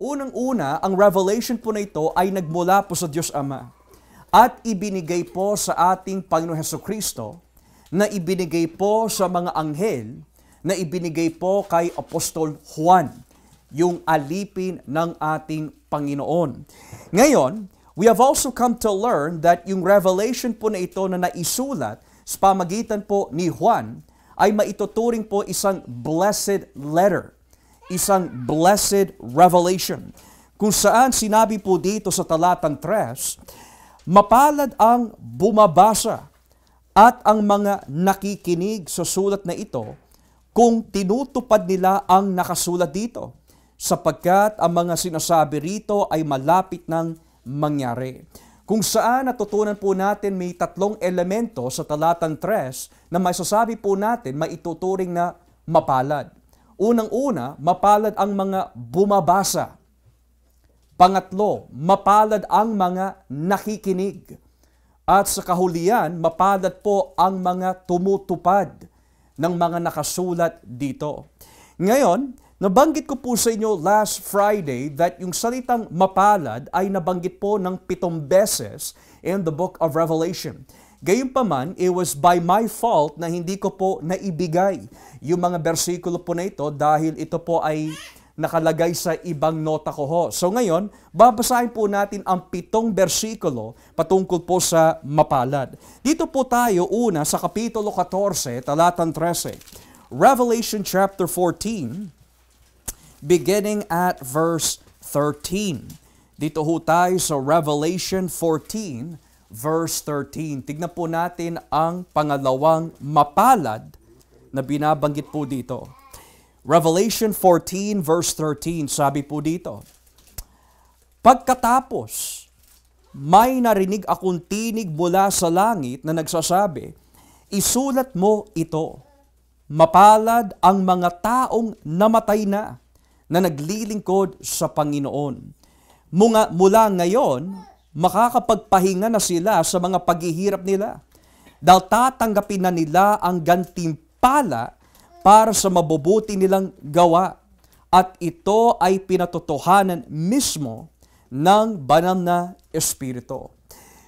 Unang-una, ang revelation po na ito ay nagmula po sa Diyos Ama at ibinigay po sa ating Panginoon Hesukristo, na ibinigay po sa mga anghel, na ibinigay po kay Apostol Juan, yung alipin ng ating Panginoon. Ngayon, we have also come to learn that yung revelation po na ito na naisulat sa pamagitan po ni Juan ay maituturing po isang blessed letter, isang blessed revelation, kung saan sinabi po dito sa talatang 3, mapalad ang bumabasa at ang mga nakikinig sa sulat na ito kung tinutupad nila ang nakasulat dito, sapagkat ang mga sinasabi rito ay malapit ng mangyari. Kung saan natutunan po natin may tatlong elemento sa talatang 3 na masasabi po natin maituturing na mapalad. Unang-una, mapalad ang mga bumabasa. Pangatlo, mapalad ang mga nakikinig. At sa kahulian, mapalad po ang mga tumutupad ng mga nakasulat dito. Ngayon, nabanggit ko po sa inyo last Friday that yung salitang mapalad ay nabanggit po ng 7 beses in the book of Revelation. Gayunpaman, it was by my fault na hindi ko po naibigay yung mga bersikulo po na ito dahil ito po ay nakalagay sa ibang nota ko ho. So ngayon, babasahin po natin ang 7 bersikulo patungkol po sa mapalad. Dito po tayo una sa Kapitulo 14, talatang 13. Revelation chapter 14, beginning at verse 13. Dito ho tayo sa Revelation 14, verse 13. Tignan po natin ang pangalawang mapalad na binabanggit po dito. Revelation 14, verse 13, sabi po dito, pagkatapos, may narinig akong tinig mula sa langit na nagsasabi, isulat mo ito, mapalad ang mga taong namatay na naglilingkod sa Panginoon. Mula ngayon, makakapagpahinga na sila sa mga paghihirap nila dahil tatanggapin na nila ang gantimpala para sa mabubuti nilang gawa at ito ay pinatotohanan mismo ng banal na Espiritu.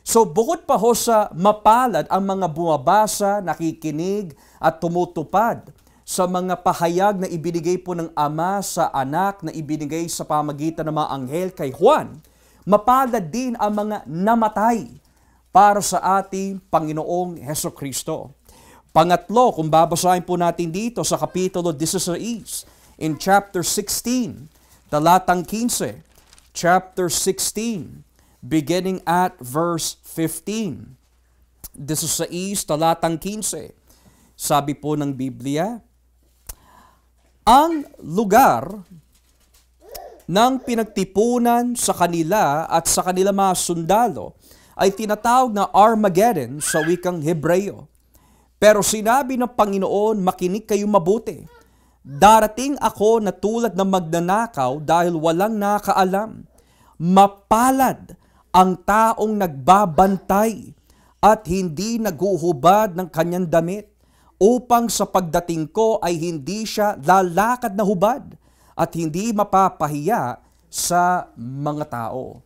So bukod pa ho sa mapalad ang mga bumabasa, nakikinig at tumutupad sa mga pahayag na ibinigay po ng Ama sa Anak na ibinigay sa pamagitan ng mga anghel kay Juan, mapalad din ang mga namatay para sa ating Panginoong Hesukristo. Pangatlo, kung babasahin po natin dito sa Kapitulo 16, in chapter 16, talatang 15, chapter 16, beginning at verse 15. 16, talatang 15. Sabi po ng Biblia, ang lugar ng pinagtipunan sa kanila at sa kanila mga sundalo ay tinatawag na Armageddon sa wikang Hebreo. Pero sinabi ng Panginoon, makinig kayo mabuti. Darating ako na tulad ng magnanakaw dahil walang nakaalam. Mapalad ang taong nagbabantay at hindi naguhubad ng kanyang damit upang sa pagdating ko ay hindi siya lalakad na hubad at hindi mapapahiya sa mga tao.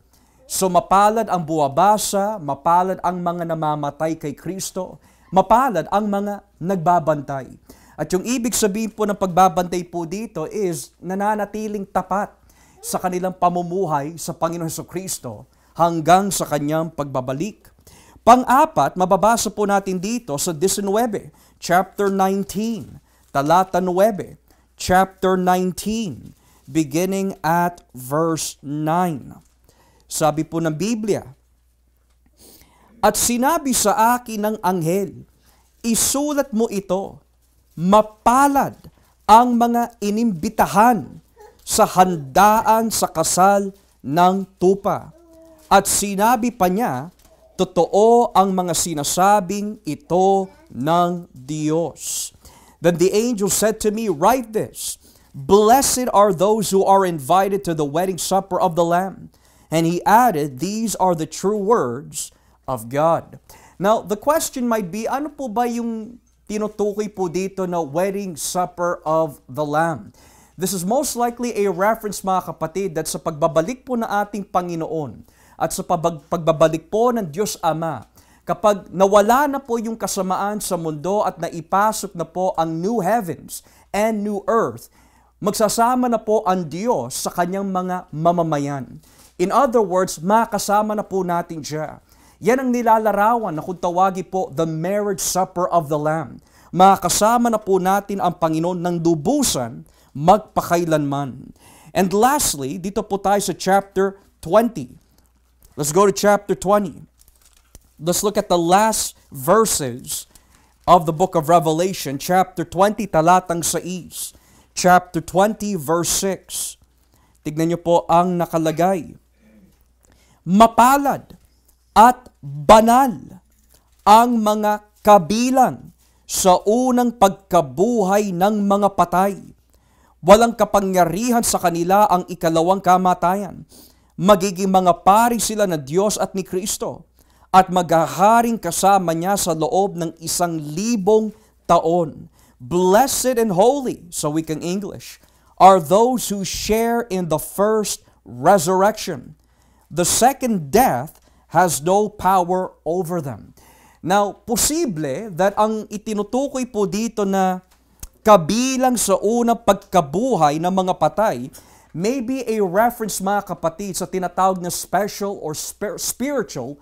So mapalad ang buwabasa, mapalad ang mga namamatay kay Kristo, mapalad ang mga nagbabantay. At yung ibig sabihin po ng pagbabantay po dito is nananatiling tapat sa kanilang pamumuhay sa Panginoon Hesukristo hanggang sa kanyang pagbabalik. Pang-apat, mababasa po natin dito sa 19, chapter 19, talata 9, chapter 19, beginning at verse 9. Sabi po ng Biblia, at sinabi sa akin ng anghel, isulat mo ito, mapalad ang mga inimbitahan sa handaan sa kasal ng tupa. At sinabi pa niya, totoo ang mga sinasabing ito ng Diyos. Then the angel said to me, write this, blessed are those who are invited to the wedding supper of the Lamb. And he added, these are the true words of God. Now, the question might be, ano po ba yung tinutukoy po dito na wedding supper of the Lamb? This is most likely a reference, mga kapatid, that sa pagbabalik po na ating Panginoon at sa pagbabalik po ng Diyos Ama, kapag nawala na po yung kasamaan sa mundo at naipasok na po ang new heavens and new earth, magsasama na po ang Diyos sa kanyang mga mamamayan. In other words, makasama na po natin siya. Yan ang nilalarawan na kung tawagin po the marriage supper of the Lamb. Makasama na po natin ang Panginoon ng lubusan magpakailanman. And lastly, dito po tayo sa chapter 20. Let's go to chapter 20. Let's look at the last verses of the book of Revelation, chapter 20, talatang 6. Chapter 20, verse 6. Tignan niyo po ang nakalagay. Mapalad at banal ang mga kabilang sa unang pagkabuhay ng mga patay. Walang kapangyarihan sa kanila ang ikalawang kamatayan. Magiging mga pari sila na Diyos at ni Kristo at maghaharing kasama niya sa loob ng 1,000 taon. Blessed and holy, so we can English, are those who share in the first resurrection. The second death has no power over them. Now, posible that ang itinutukoy po dito na kabilang sa unang pagkabuhay ng mga patay may be a reference, mga kapatid, sa tinatawag na special or spiritual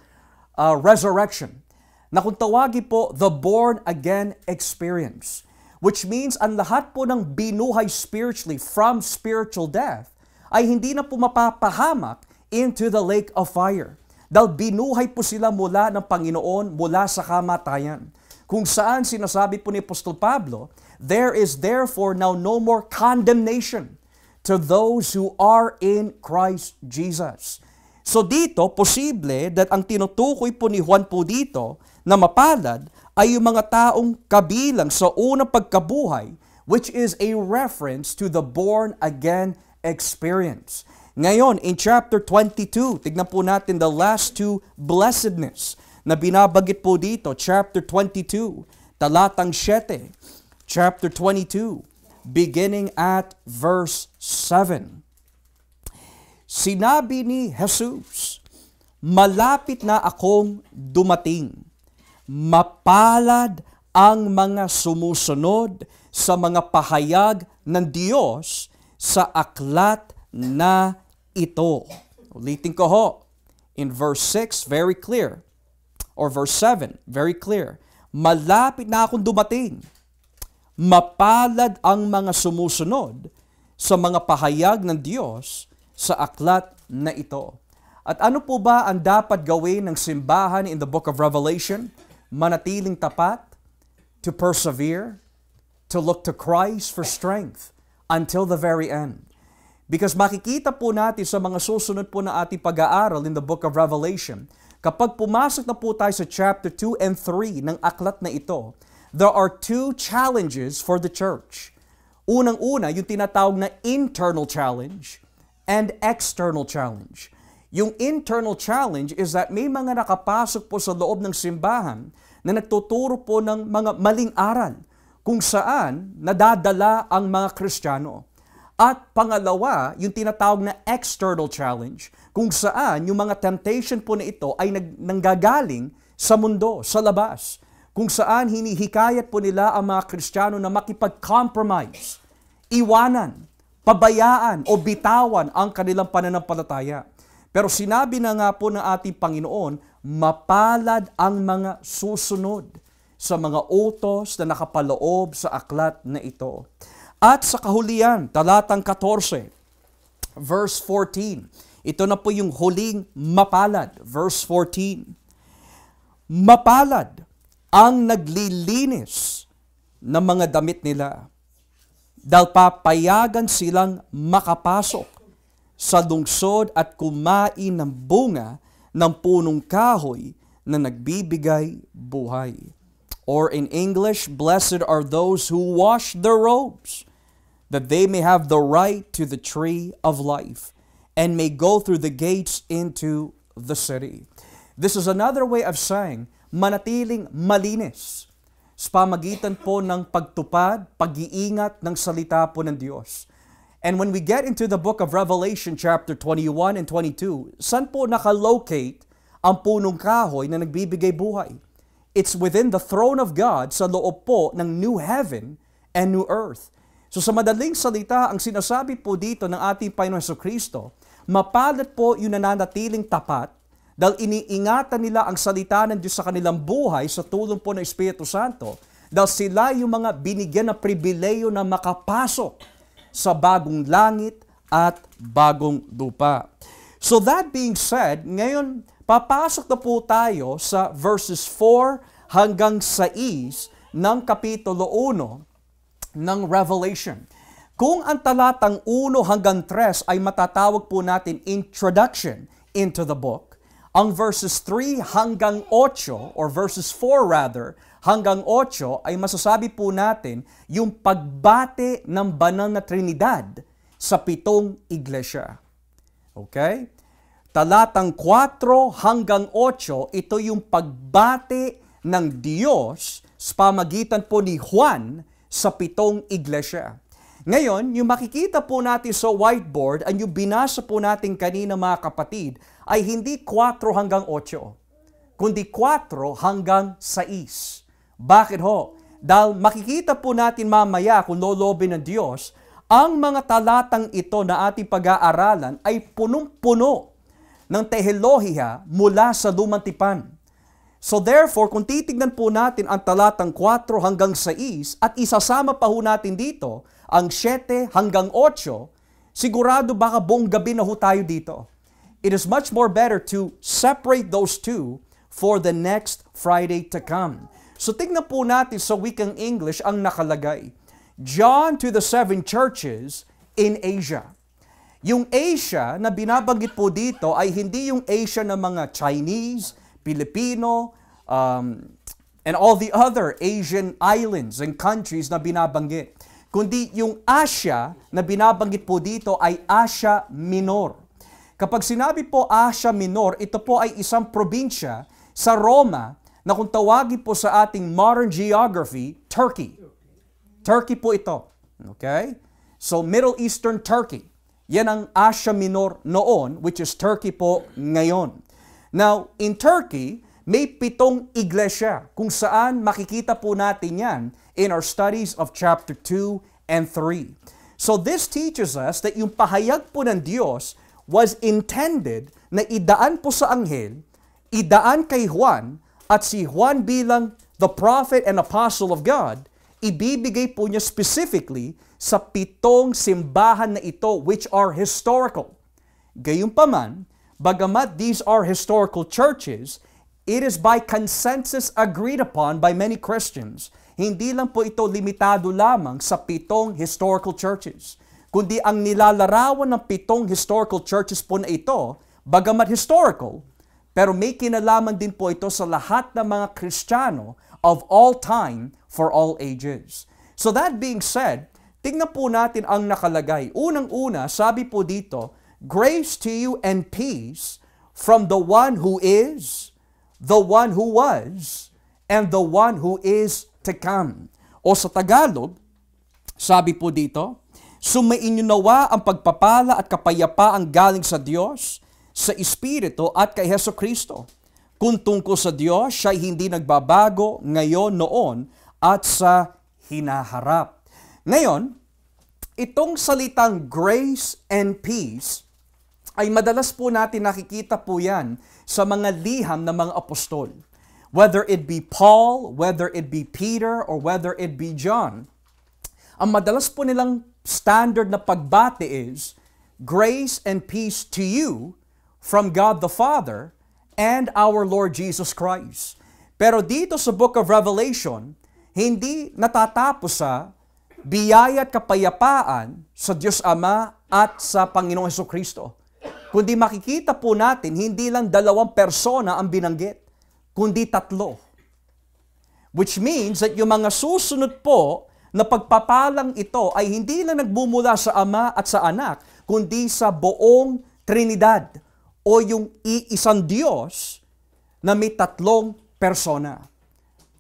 resurrection. Na kung tawagin po the born again experience. Which means ang lahat po ng binuhay spiritually from spiritual death ay hindi na po mapapahamak into the lake of fire. Dahil binuhay po sila mula ng Panginoon, mula sa kamatayan. Kung saan sinasabi po ni Apostol Pablo, there is therefore now no more condemnation to those who are in Christ Jesus. So dito, posible that ang tinutukoy po ni Juan po dito na mapalad ay yung mga taong kabilang sa unang pagkabuhay, which is a reference to the born-again experience. Ngayon, in chapter 22, tignan po natin the last two blessedness na binabagit po dito, chapter 22, talatang 7, chapter 22, beginning at verse 7. Sinabi ni Jesus, malapit na akong dumating. Mapalad ang mga sumusunod sa mga pahayag ng Diyos sa aklat na ito. Ulitin ko ho. In verse 6, very clear. Or verse 7, very clear. Malapit na akong dumating. Mapalad ang mga sumusunod sa mga pahayag ng Diyos sa aklat na ito. At ano po ba ang dapat gawin ng simbahan in the book of Revelation? Manatiling tapat, to persevere, to look to Christ for strength until the very end. Because makikita po natin sa mga susunod po na ating pag-aaral in the book of Revelation, kapag pumasok na po tayo sa chapter 2 and 3 ng aklat na ito, there are two challenges for the church. Unang-una, yung tinatawag na internal challenge and external challenge. Yung internal challenge is that may mga nakapasok po sa loob ng simbahan na nagtuturo po ng mga maling aral kung saan nadadala ang mga Kristiyano. At pangalawa, yung tinatawag na external challenge kung saan yung mga temptation po na ito ay nanggagaling sa mundo, sa labas. Kung saan hinihikayat po nila ang mga Kristiyano na makipag-compromise, iwanan, pabayaan o bitawan ang kanilang pananampalataya. Pero sinabi na nga po ng ating Panginoon, mapalad ang mga susunod sa mga utos na nakapaloob sa aklat na ito. At sa kahulian, talatang 14, verse 14, ito na po yung huling mapalad, verse 14. Mapalad ang naglilinis ng mga damit nila, dahil papayagan silang makapasok sa lungsod at kumain ng bunga ng punong kahoy na nagbibigay buhay. Or in English, blessed are those who wash their robes, that they may have the right to the tree of life, and may go through the gates into the city. This is another way of saying, manatiling malinis sa pamagitan po ng pagtupad, pag-iingat ng salita po ng Diyos. And when we get into the book of Revelation chapter 21 and 22, saan po nakalocate ang punong kahoy na nagbibigay buhay? It's within the throne of God sa loob po ng new heaven and new earth. So sa madaling salita, ang sinasabi po dito ng ating Panginoon Jesucristo, mapalad po yung nananatiling tapat dahil iniingatan nila ang salita ng Diyos sa kanilang buhay sa tulong po ng Espiritu Santo dahil sila yung mga binigyan ng pribileyo na makapasok sa bagong langit at bagong lupa. So that being said, ngayon papasok na po tayo sa verses 4 hanggang 6 ng Kapitulo 1 ng Revelation. Kung ang talatang 1 hanggang 3 ay matatawag po natin introduction into the book, ang verses 3 hanggang 8, or verses 4 rather, hanggang 8 ay masasabi po natin yung pagbate ng banal na Trinidad sa 7 iglesia. Okay? Talatang 4 hanggang 8, ito yung pagbate ng Diyos sa pamagitan po ni Juan sa 7 iglesia. Ngayon, yung makikita po natin sa whiteboard, ang yung binasa po natin kanina mga kapatid, ay hindi 4 hanggang 8, kundi 4 hanggang 6. Bakit ho? Dahil makikita po natin mamaya kung lolobin ng Diyos, ang mga talatang ito na ating pag-aaralan ay punong-puno ng teolohiya mula sa lumang tipan. So therefore, kung titignan po natin ang talatang 4 hanggang 6 at isasama pa ho natin dito ang 7 hanggang 8, sigurado baka buong gabi na ho tayo dito. It is much more better to separate those two for the next Friday to come. So tignan po natin sa wikang English ang nakalagay. John to the 7 churches in Asia. Yung Asia na binabanggit po dito ay hindi yung Asia ng mga Chinese, Filipino, and all the other Asian islands and countries na binabanggit. Kundi yung Asia na binabanggit po dito ay Asia Minor. Kapag sinabi po Asia Minor, ito po ay isang probinsya sa Roma na kung tawagin po sa ating modern geography, Turkey. Turkey po ito. Okay? So Middle Eastern Turkey. Yan ang Asia Minor noon, which is Turkey po ngayon. Now, in Turkey, may 7 iglesia kung saan makikita po natin yan in our studies of chapter 2 and 3. So this teaches us that yung pahayag po ng Diyos was intended na idaan po sa anghel, idaan kay Juan, at si Juan bilang the prophet and apostle of God, ibibigay po niya specifically sa 7 simbahan na ito which are historical. Gayunpaman, bagamat these are historical churches, it is by consensus agreed upon by many Christians. Hindi lang po ito limitado lamang sa 7 historical churches, kundi ang nilalarawan ng 7 historical churches po na ito, bagamat historical, pero may kinalaman din po ito sa lahat ng mga Kristiyano of all time for all ages. So that being said, tingnan po natin ang nakalagay. Unang-una, sabi po dito, grace to you and peace from the one who is, the one who was, and the one who is to come. O sa Tagalog, sabi po dito, sumainyo nawa ang pagpapala at kapayapaang galing sa Diyos, sa Espiritu at kay Jesucristo. Kung tungkol sa Diyos, siya'y hindi nagbabago ngayon, noon, at sa hinaharap. Ngayon, itong salitang grace and peace ay madalas po natin nakikita po yan sa mga liham ng mga apostol. Whether it be Paul, whether it be Peter, or whether it be John. Ang madalas po nilang standard na pagbate is, grace and peace to you from God the Father and our Lord Jesus Christ. Pero dito sa Book of Revelation, hindi natatapos sa biyaya at kapayapaan sa Diyos Ama at sa Panginoong Jesucristo. Kundi makikita po natin, hindi lang 2 persona ang binanggit, kundi 3. Which means that yung mga susunod po na pagpapalang ito ay hindi lang nagbumula sa Ama at sa Anak, kundi sa buong Trinidad o yung iisang Diyos na may 3 persona.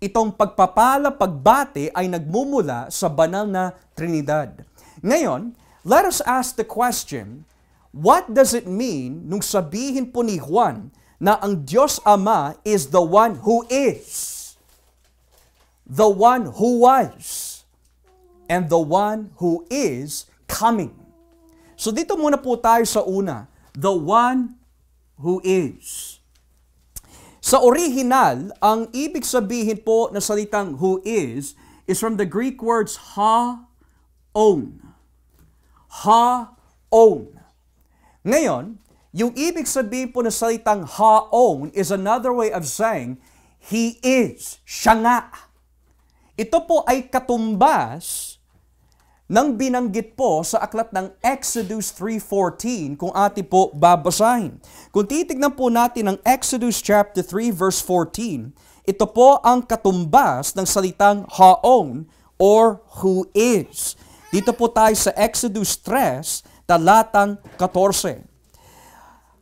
Itong pagpapala, pagbate ay nagmumula sa banal na Trinidad. Ngayon, let us ask the question, what does it mean nung sabihin po ni Juan na ang Diyos Ama is the one who is, the one who was, and the one who is coming? So dito muna po tayo sa una, the one who is. Sa original, ang ibig sabihin po na salitang who is from the Greek words ha-on. Ha-on. Ngayon, yung ibig sabihin po na salitang ha-on is another way of saying, He is, siya nga. Ito po ay katumbas ng binanggit po sa aklat ng Exodus 3:14 kung atin po babasahin. Kung titignan po natin ang Exodus chapter 3 verse 14, ito po ang katumbas ng salitang haon or who is. Dito po tayo sa Exodus 3, talatang 14.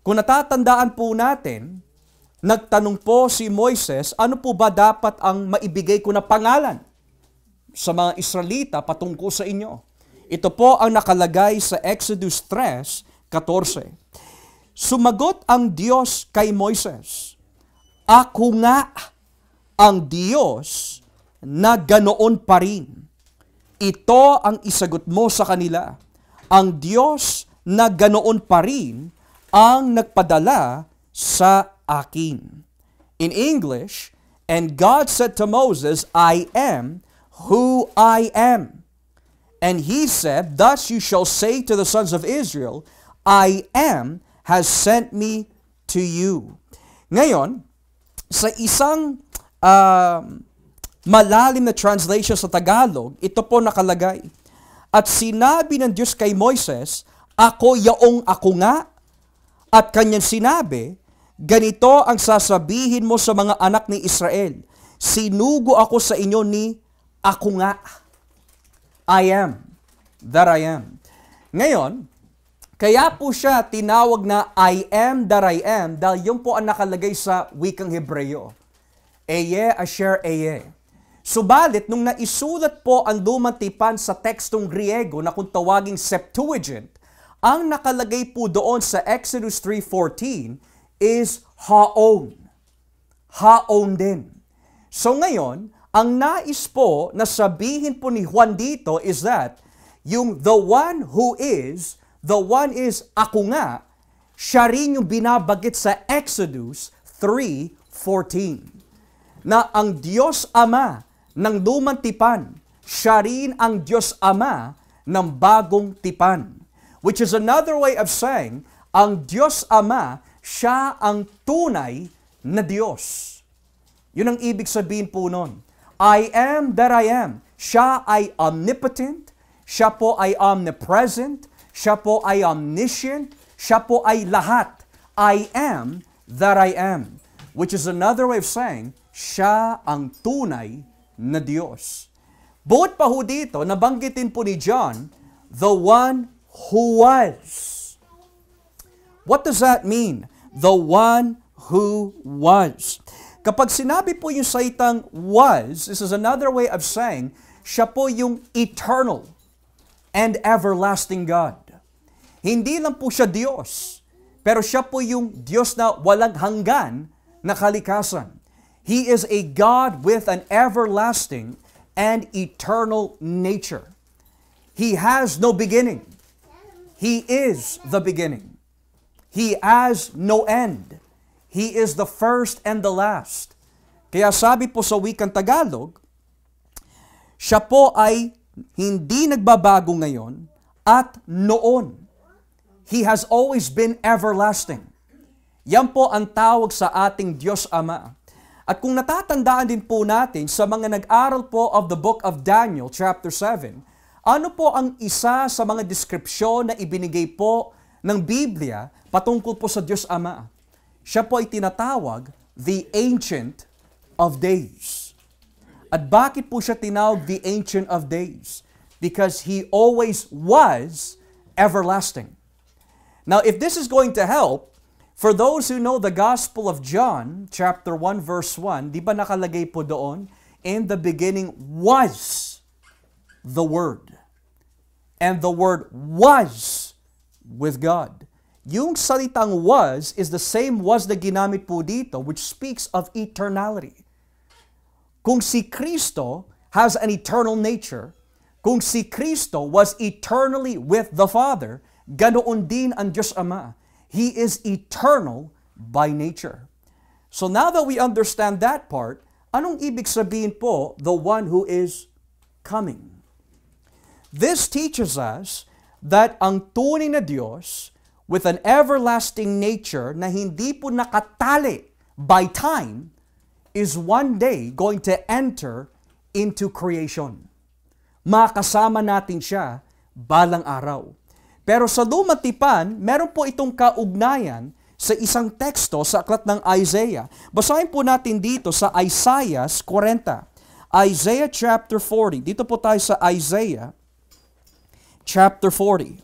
Kung natatandaan po natin, nagtanong po si Moises, ano po ba dapat ang maibigay ko na pangalan sa mga Israelita patungkol sa inyo? Ito po ang nakalagay sa Exodus 3:14. Sumagot ang Diyos kay Moises, ako nga ang Diyos na ganoon pa rin. Ito ang isagot mo sa kanila. Ang Diyos na ganoon pa rin ang nagpadala sa akin. In English, and God said to Moses, I am who I am. And he said, thus you shall say to the sons of Israel, I am has sent me to you. Ngayon, sa isang malalim na translation sa Tagalog, ito po nakalagay. At sinabi ng Diyos kay Moises, ako yaong ako nga. At kanyang sinabi, ganito ang sasabihin mo sa mga anak ni Israel, sinugo ako sa inyo ni ako nga. I am that I am. Ngayon, kaya po siya tinawag na I am that I am dahil yun po ang nakalagay sa wikang Hebreo. Eye, asher, eye. Subalit, nung naisulat po ang lumang tipan sa tekstong Griego na kung tawaging Septuagint, ang nakalagay po doon sa Exodus 3:14 is haon. Haon din. So ngayon, ang nais po na sabihin po ni Juan dito is that yung the one who is ako nga, siya rin yung binabagit sa Exodus 3:14. Na ang Diyos Ama ng lumang tipan, siya rin ang Diyos Ama ng bagong tipan. Which is another way of saying, ang Diyos Ama, siya ang tunay na Diyos. Yun ang ibig sabihin po nun. I am that I am. Siya ay omnipotent. Siya po ay omnipresent. Siya po ay omniscient. Siya po ay lahat. I am that I am. Which is another way of saying, siya ang tunay na Diyos. Bukod pa ho dito, nabanggitin po ni John, the one who was. What does that mean? The one who was. Kapag sinabi po yung salitang was, this is another way of saying, siya po yung eternal and everlasting God. Hindi lang po siya Diyos, pero siya po yung Diyos na walang hanggan na kalikasan. He is a God with an everlasting and eternal nature. He has no beginning. He is the beginning. He has no end. He is the first and the last. Kaya sabi po sa wikang Tagalog, siya po ay hindi nagbabago ngayon at noon. He has always been everlasting. Yan po ang tawag sa ating Diyos Ama. At kung natatandaan din po natin sa mga nag-aral po of the book of Daniel, chapter 7, ano po ang isa sa mga deskripsyon na ibinigay po ng Biblia patungkol po sa Diyos Ama? Siya po ay tinatawag the Ancient of Days. At bakit po siya tinawag the Ancient of Days? Because He always was everlasting. Now, if this is going to help, for those who know the Gospel of John, chapter 1, verse 1, di ba nakalagay po doon, in the beginning was the Word. And the Word was with God. Yung salitang was is the same was na ginamit po dito, which speaks of eternality. Kung si Kristo has an eternal nature, kung si Kristo was eternally with the Father, ganoon din ang Diyos Ama. He is eternal by nature. So now that we understand that part, anong ibig sabihin po, the one who is coming? This teaches us that ang tunay na Diyos with an everlasting nature na hindi po nakatali by time is one day going to enter into creation. Makasama natin siya balang araw. Pero sa lumang tipan, meron po itong kaugnayan sa isang teksto sa aklat ng Isaiah. Basahin po natin dito sa Isaiah 40. Isaiah chapter 40. Dito po tayo sa Isaiah chapter 40.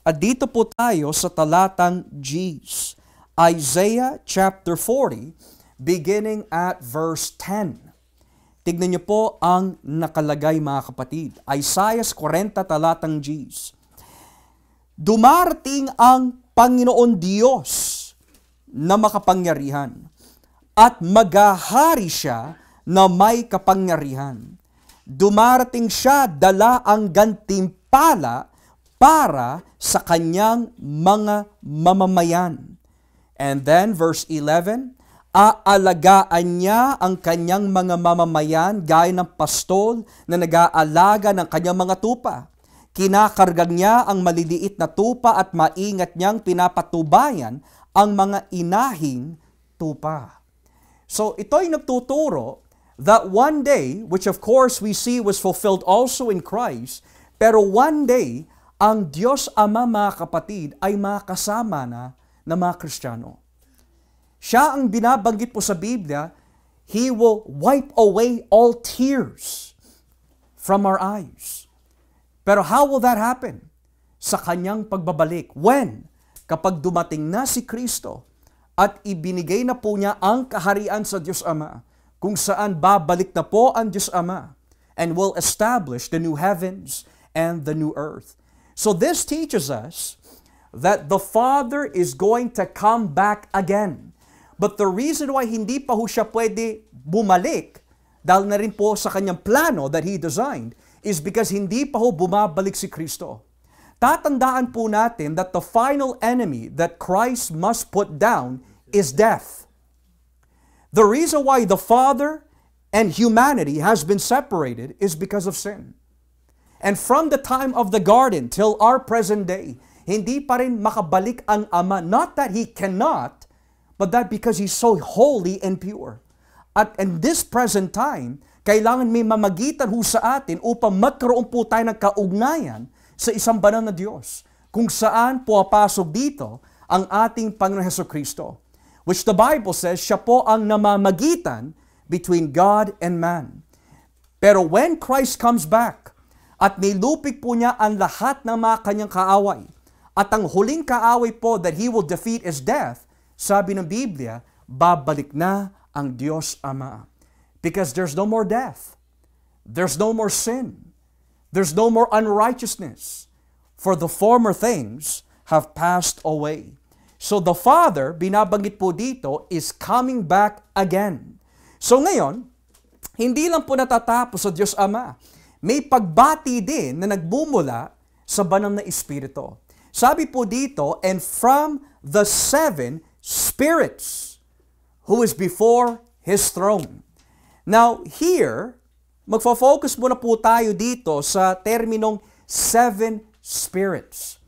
At dito po tayo sa talatang Gs. Isaiah chapter 40, beginning at verse 10. Tignan niyo po ang nakalagay mga kapatid. Isaiah 40, talatang Gs. Dumarating ang Panginoon Diyos na makapangyarihan at maghahari siya na may kapangyarihan. Dumarating siya dala ang gantimpala para sa kanyang mga mamamayan. And then verse 11, aalagaan niya ang kanyang mga mamamayan gaya ng pastol na nag-aalaga ng kanyang mga tupa. Kinakargan niya ang maliliit na tupa at maingat niyang pinapatubayan ang mga inahing tupa. So ito'y nagtuturo that one day, which of course we see was fulfilled also in Christ, pero one day, ang Diyos Ama mga kapatid ay makasama na mga Kristiyano. Siya ang binabanggit po sa Biblia, He will wipe away all tears from our eyes. Pero how will that happen? Sa kanyang pagbabalik. When? Kapag dumating na si Kristo at ibinigay na po niya ang kaharian sa Diyos Ama, kung saan babalik na po ang Diyos Ama and will establish the new heavens and the new earth. So this teaches us that the Father is going to come back again. But the reason why hindi pa ho siya pwede bumalik, dahil na rin po sa kanyang plano that He designed, is because hindi pa ho bumabalik si Kristo. Tatandaan po natin that the final enemy that Christ must put down is death. The reason why the Father and humanity has been separated is because of sin. And from the time of the garden till our present day, hindi pa rin makabalik ang Ama. Not that He cannot, but that because He's so holy and pure. At in this present time, kailangan may mamagitan ho sa atin upang magkaroon po tayo ng kaugnayan sa isang banal na Diyos, kung saan puwapasok dito ang ating Panginoon Hesukristo, which the Bible says, siya po ang namamagitan between God and man. Pero when Christ comes back, at nilupig po niya ang lahat ng mga kanyang kaaway, at ang huling kaaway po that He will defeat is death, sabi ng Biblia, babalik na ang Diyos Ama. Because there's no more death. There's no more sin. There's no more unrighteousness. For the former things have passed away. So the Father, binabanggit po dito, is coming back again. So ngayon, hindi lang po natatapos sa Diyos Ama. May pagbati din na nagbumula sa banal na Espiritu. Sabi po dito, and from the 7 spirits who is before His throne. Now, here, magfo-focus muna po tayo dito sa terminong 7 spirits.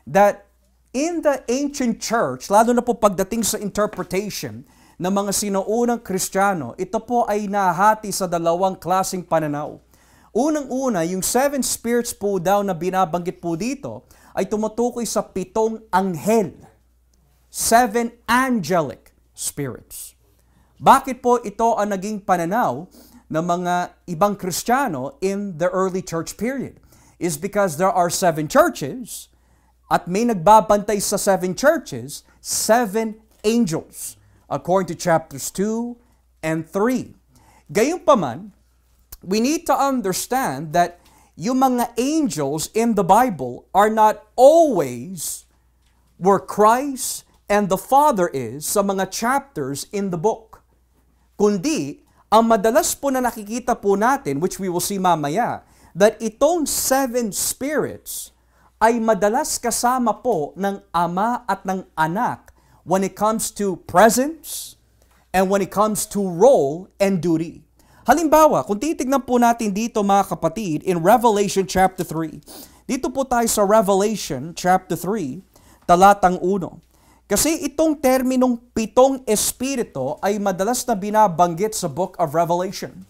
That in the ancient church, lalo na po pagdating sa interpretation ng mga sinuunang Kristiyano, ito po ay nahati sa dalawang klaseng pananaw. Unang-una, yung 7 spirits po daw na binabanggit po dito ay tumutukoy sa 7 anghel. 7 angelic spirits. Bakit po ito ang naging pananaw ng mga ibang Kristiyano in the early church period? Is because there are 7 churches at may nagbabantay sa 7 churches, 7 angels, according to chapters 2 and 3. Gayunpaman, we need to understand that yung mga angels in the Bible are not always where Christ and the Father is sa mga chapters in the book. Kundi, ang madalas po na nakikita po natin, which we will see mamaya, that itong 7 spirits ay madalas kasama po ng Ama at ng Anak when it comes to presence and when it comes to role and duty. Halimbawa, kung titignan po natin dito mga kapatid, in Revelation chapter 3, dito po tayo sa Revelation chapter 3, talatang 1. Kasi itong terminong 7 espiritu ay madalas na binabanggit sa book of Revelation.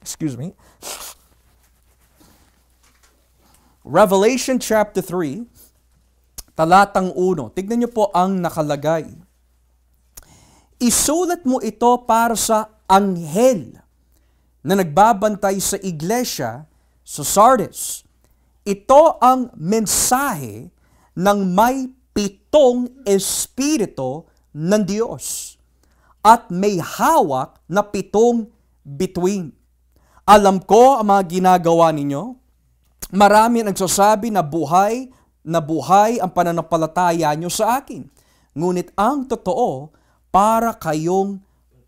Excuse me. Revelation chapter 3, talatang 1. Tignan niyo po ang nakalagay. Isulat mo ito para sa anghel na nagbabantay sa iglesia sa Sardis. Ito ang mensahe ng may 7 espiritu ng Diyos at may hawak na 7 bituin. Alam ko ang mga ginagawa ninyo. Marami nagsasabi na buhay ang pananampalataya nyo sa akin. Ngunit ang totoo, para kayong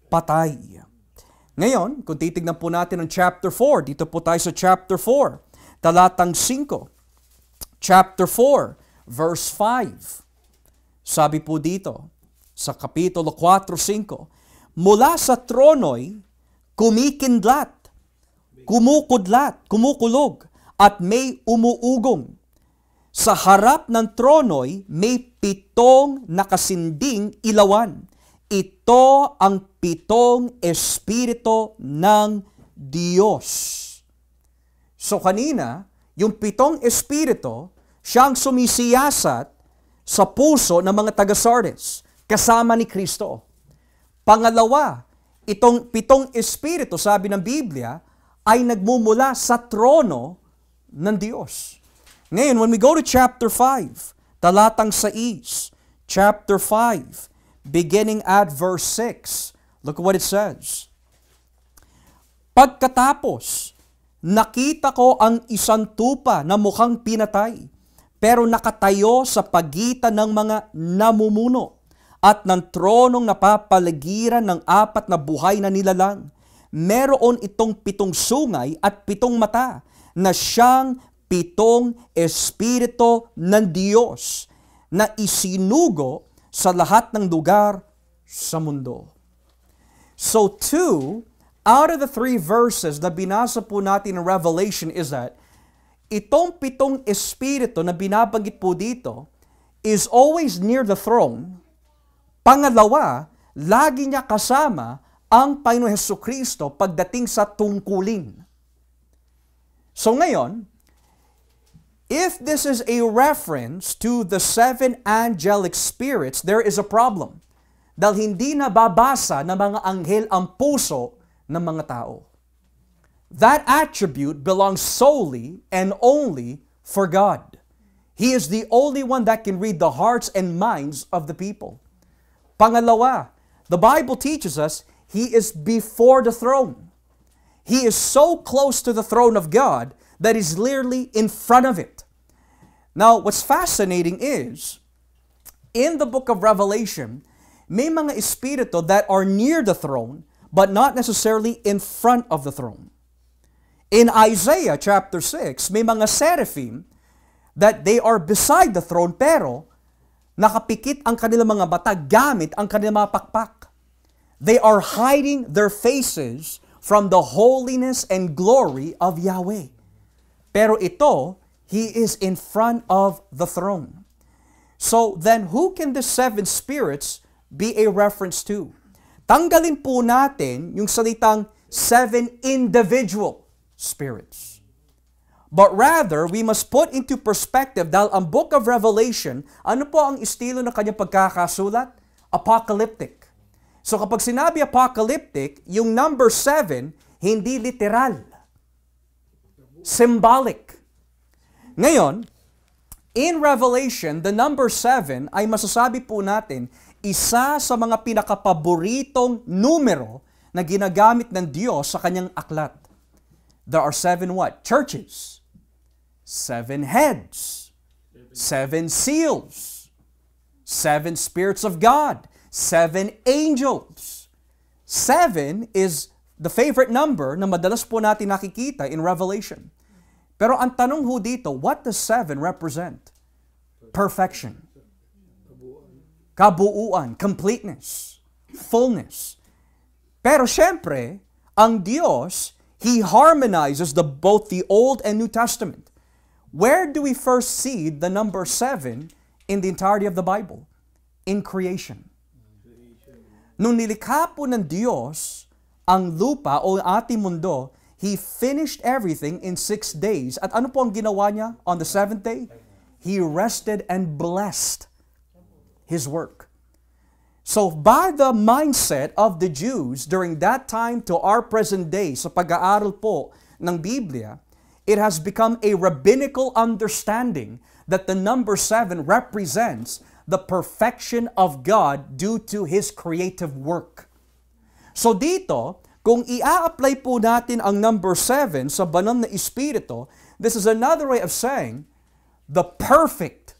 patay. Ngayon, kung titignan po natin ang chapter 4, dito po tayo sa chapter 4, talatang 5. Chapter 4, verse 5. Sabi po dito, sa kapitulo 4:5, mula sa trono'y kumikindlat, kumukulog, at may umuugong. Sa harap ng trono'y may 7 nakasinding ilawan. Ito ang 7 espiritu ng Diyos. So kanina, yung 7 espiritu, siyang sumisiyasat sa puso ng mga taga-Sardis, kasama ni Kristo. Pangalawa, itong 7 espiritu, sabi ng Biblia, ay nagmumula sa trono ng Diyos. Ngayon, when we go to chapter 5, talatang 6, chapter 5, beginning at verse 6, look at what it says. Pagkatapos, nakita ko ang isang tupa na mukhang pinatay, pero nakatayo sa pagitan ng mga namumuno at ng tronong napapaligiran ng 4 na buhay na nilalang. Meron itong 7 sungay at 7 mata na siyang 7 espiritu ng Diyos na isinugo sa lahat ng lugar sa mundo. So 2 out of the 3 verses na binasa po natin in Revelation is that itong 7 espiritu na binabanggit po dito is always near the throne. Pangalawa, lagi niya kasama ang Panginoon Hesukristo pagdating sa tungkulin. So ngayon, if this is a reference to the 7 angelic spirits, there is a problem. Dahil hindi nababasa ng mga anghel ang puso ng mga tao. That attribute belongs solely and only for God. He is the only one that can read the hearts and minds of the people. Pangalawa, the Bible teaches us He is before the throne. He is so close to the throne of God that He's literally in front of it. Now, what's fascinating is, in the book of Revelation, may mga espiritu that are near the throne, but not necessarily in front of the throne. In Isaiah chapter 6, may mga seraphim that they are beside the throne, pero nakapikit ang kanilang mga mata gamit ang kanilang mga pakpak. They are hiding their faces from the holiness and glory of Yahweh. Pero ito, He is in front of the throne. So then, who can the 7 spirits be a reference to? Tanggalin po natin yung salitang 7 individual spirits. But rather, we must put into perspective dahil ang book of Revelation, ano po ang estilo ng kanyang pagkakasulat? Apocalyptic. So kapag sinabi apocalyptic, yung number 7, hindi literal. Symbolic. Ngayon, in Revelation, the number 7 ay masasabi po natin, isa sa mga pinakapaboritong numero na ginagamit ng Diyos sa kanyang aklat. There are 7 what? Churches. 7 heads. 7 seals. 7 spirits of God. 7 angels. 7 is the favorite number na madalas po natin nakikita in Revelation. Pero ang tanong ho dito, what does 7 represent? Perfection. Kabuuan, completeness, fullness. Pero syempre, ang Diyos, He harmonizes both the Old and New Testament. Where do we first see the number 7 in the entirety of the Bible? In creation. Nung nilikha po ng Diyos ang lupa o ang ating mundo, He finished everything in 6 days. At ano po ang ginawa niya on the 7th day? He rested and blessed His work. So by the mindset of the Jews during that time to our present day, sa pag-aaral po ng Biblia, it has become a rabbinical understanding that the number 7 represents the perfection of God due to His creative work. So dito, kung i-apply po natin ang number 7 sa banal na espiritu, this is another way of saying the perfect,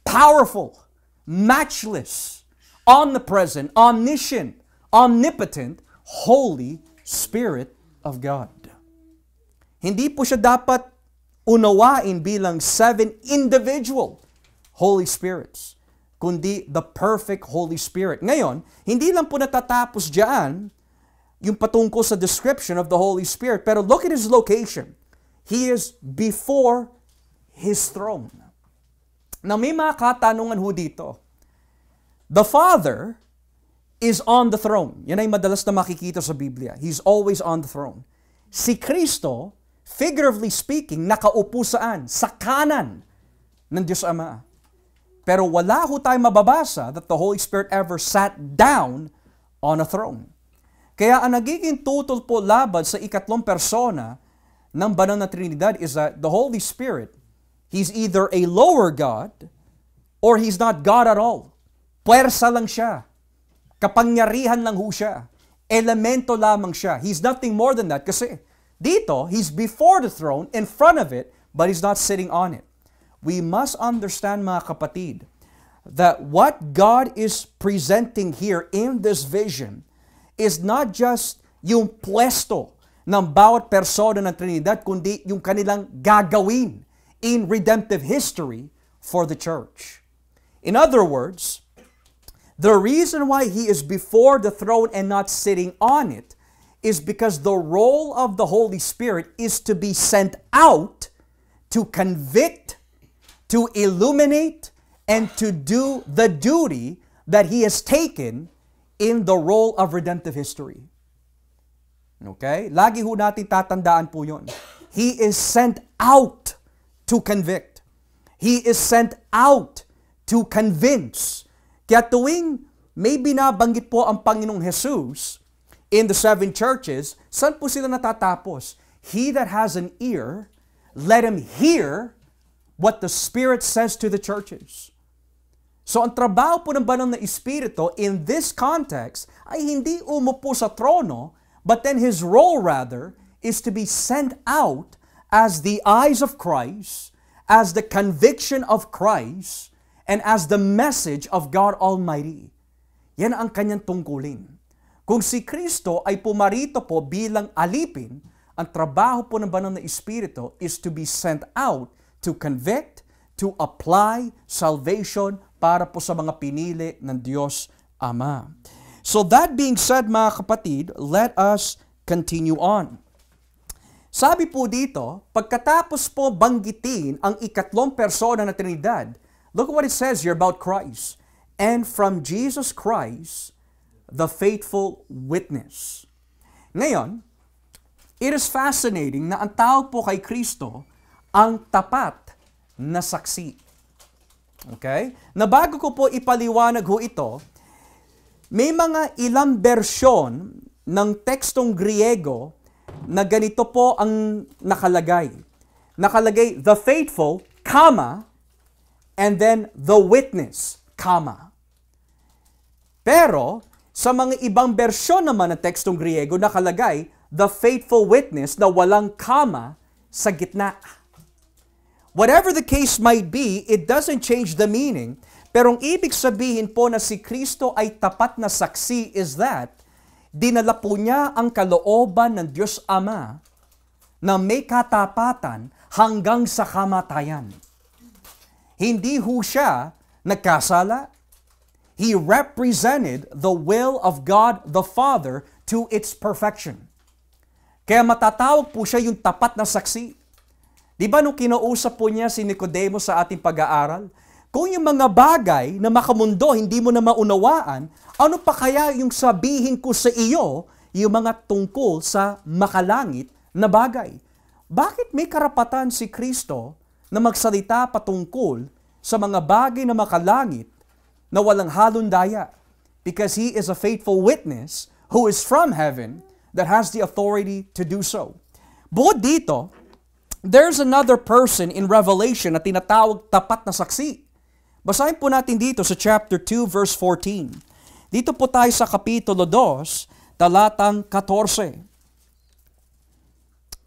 powerful, matchless, omnipresent, omniscient, omnipotent, Holy Spirit of God. Hindi po siya dapat unawain bilang 7 individual Holy Spirits, kundi the perfect Holy Spirit. Ngayon, hindi lang po natatapos diyan yung patungkol sa description of the Holy Spirit, pero look at His location. He is before His throne. Now, may mga katanungan ho dito. The Father is on the throne. Yan ay madalas na makikita sa Biblia. He's always on the throne. Si Kristo, figuratively speaking, nakaupo saan? Sa kanan ng Diyos Ama. Pero wala ho tayong mababasa that the Holy Spirit ever sat down on a throne. Kaya ang nagiging tutol po laban sa ikatlong persona ng banal na Trinidad is that the Holy Spirit, He's either a lower God or He's not God at all. Puwersa lang siya. Kapangyarihan lang ho siya. Elemento lamang siya. He's nothing more than that kasi dito, He's before the throne, in front of it, but He's not sitting on it. We must understand, mga kapatid, that what God is presenting here in this vision is not just yung pwesto ng bawat persona ng Trinidad, kundi yung kanilang gagawin in redemptive history for the church. In other words, the reason why He is before the throne and not sitting on it is because the role of the Holy Spirit is to be sent out to convict, to illuminate, and to do the duty that He has taken in the role of redemptive history. Okay? Lagi ho natin tatandaan po yun. He is sent out to convict. He is sent out to convince. Kaya tuwing may binabanggit po ang Panginoong Jesus in the 7 churches, saan po sila natatapos? He that has an ear, let him hear what the Spirit says to the churches. So ang trabaho po ng banal na Espiritu in this context ay hindi umupo sa trono, but then His role rather is to be sent out as the eyes of Christ, as the conviction of Christ, and as the message of God Almighty. Yan ang kanyang tungkulin. Kung si Kristo ay pumarito po bilang alipin, ang trabaho po ng banal na Espiritu is to be sent out to convict, to apply salvation para po sa mga pinili ng Diyos Ama. So that being said, mga kapatid, let us continue on. Sabi po dito, pagkatapos po banggitin ang ikatlong persona ng Trinidad, look what it says here about Christ. And from Jesus Christ, the faithful witness. Ngayon, it is fascinating na ang tawag po kay Kristo ang tapat na saksi. Okay? Na bago ko po ipaliwanag ho ito, may mga ilang bersyon ng tekstong Griego na ganito po ang nakalagay. Nakalagay, the faithful, comma, and then the witness, comma. Pero, sa mga ibang bersyon naman ng tekstong Griego, nakalagay, the faithful witness na walang kama sa gitna. Whatever the case might be, it doesn't change the meaning. Pero ang ibig sabihin po na si Kristo ay tapat na saksi is that dinala po niya ang kalooban ng Diyos Ama na may katapatan hanggang sa kamatayan. Hindi ho siya nagkasala. He represented the will of God the Father to its perfection. Kaya matatawag po siya yung tapat na saksi. Di ba nung kinausap po niya si Nicodemo sa ating pag-aaral? Kung yung mga bagay na makamundo hindi mo na maunawaan, ano pa kaya yung sabihin ko sa iyo yung mga tungkol sa makalangit na bagay? Bakit may karapatan si Kristo na magsalita patungkol sa mga bagay na makalangit na walang halong daya? Because He is a faithful witness who is from heaven that has the authority to do so. Bukod dito, there's another person in Revelation na tinatawag tapat na saksi. Basahin po natin dito sa chapter 2 verse 14. Dito po tayo sa kapitulo 2, talatang 14.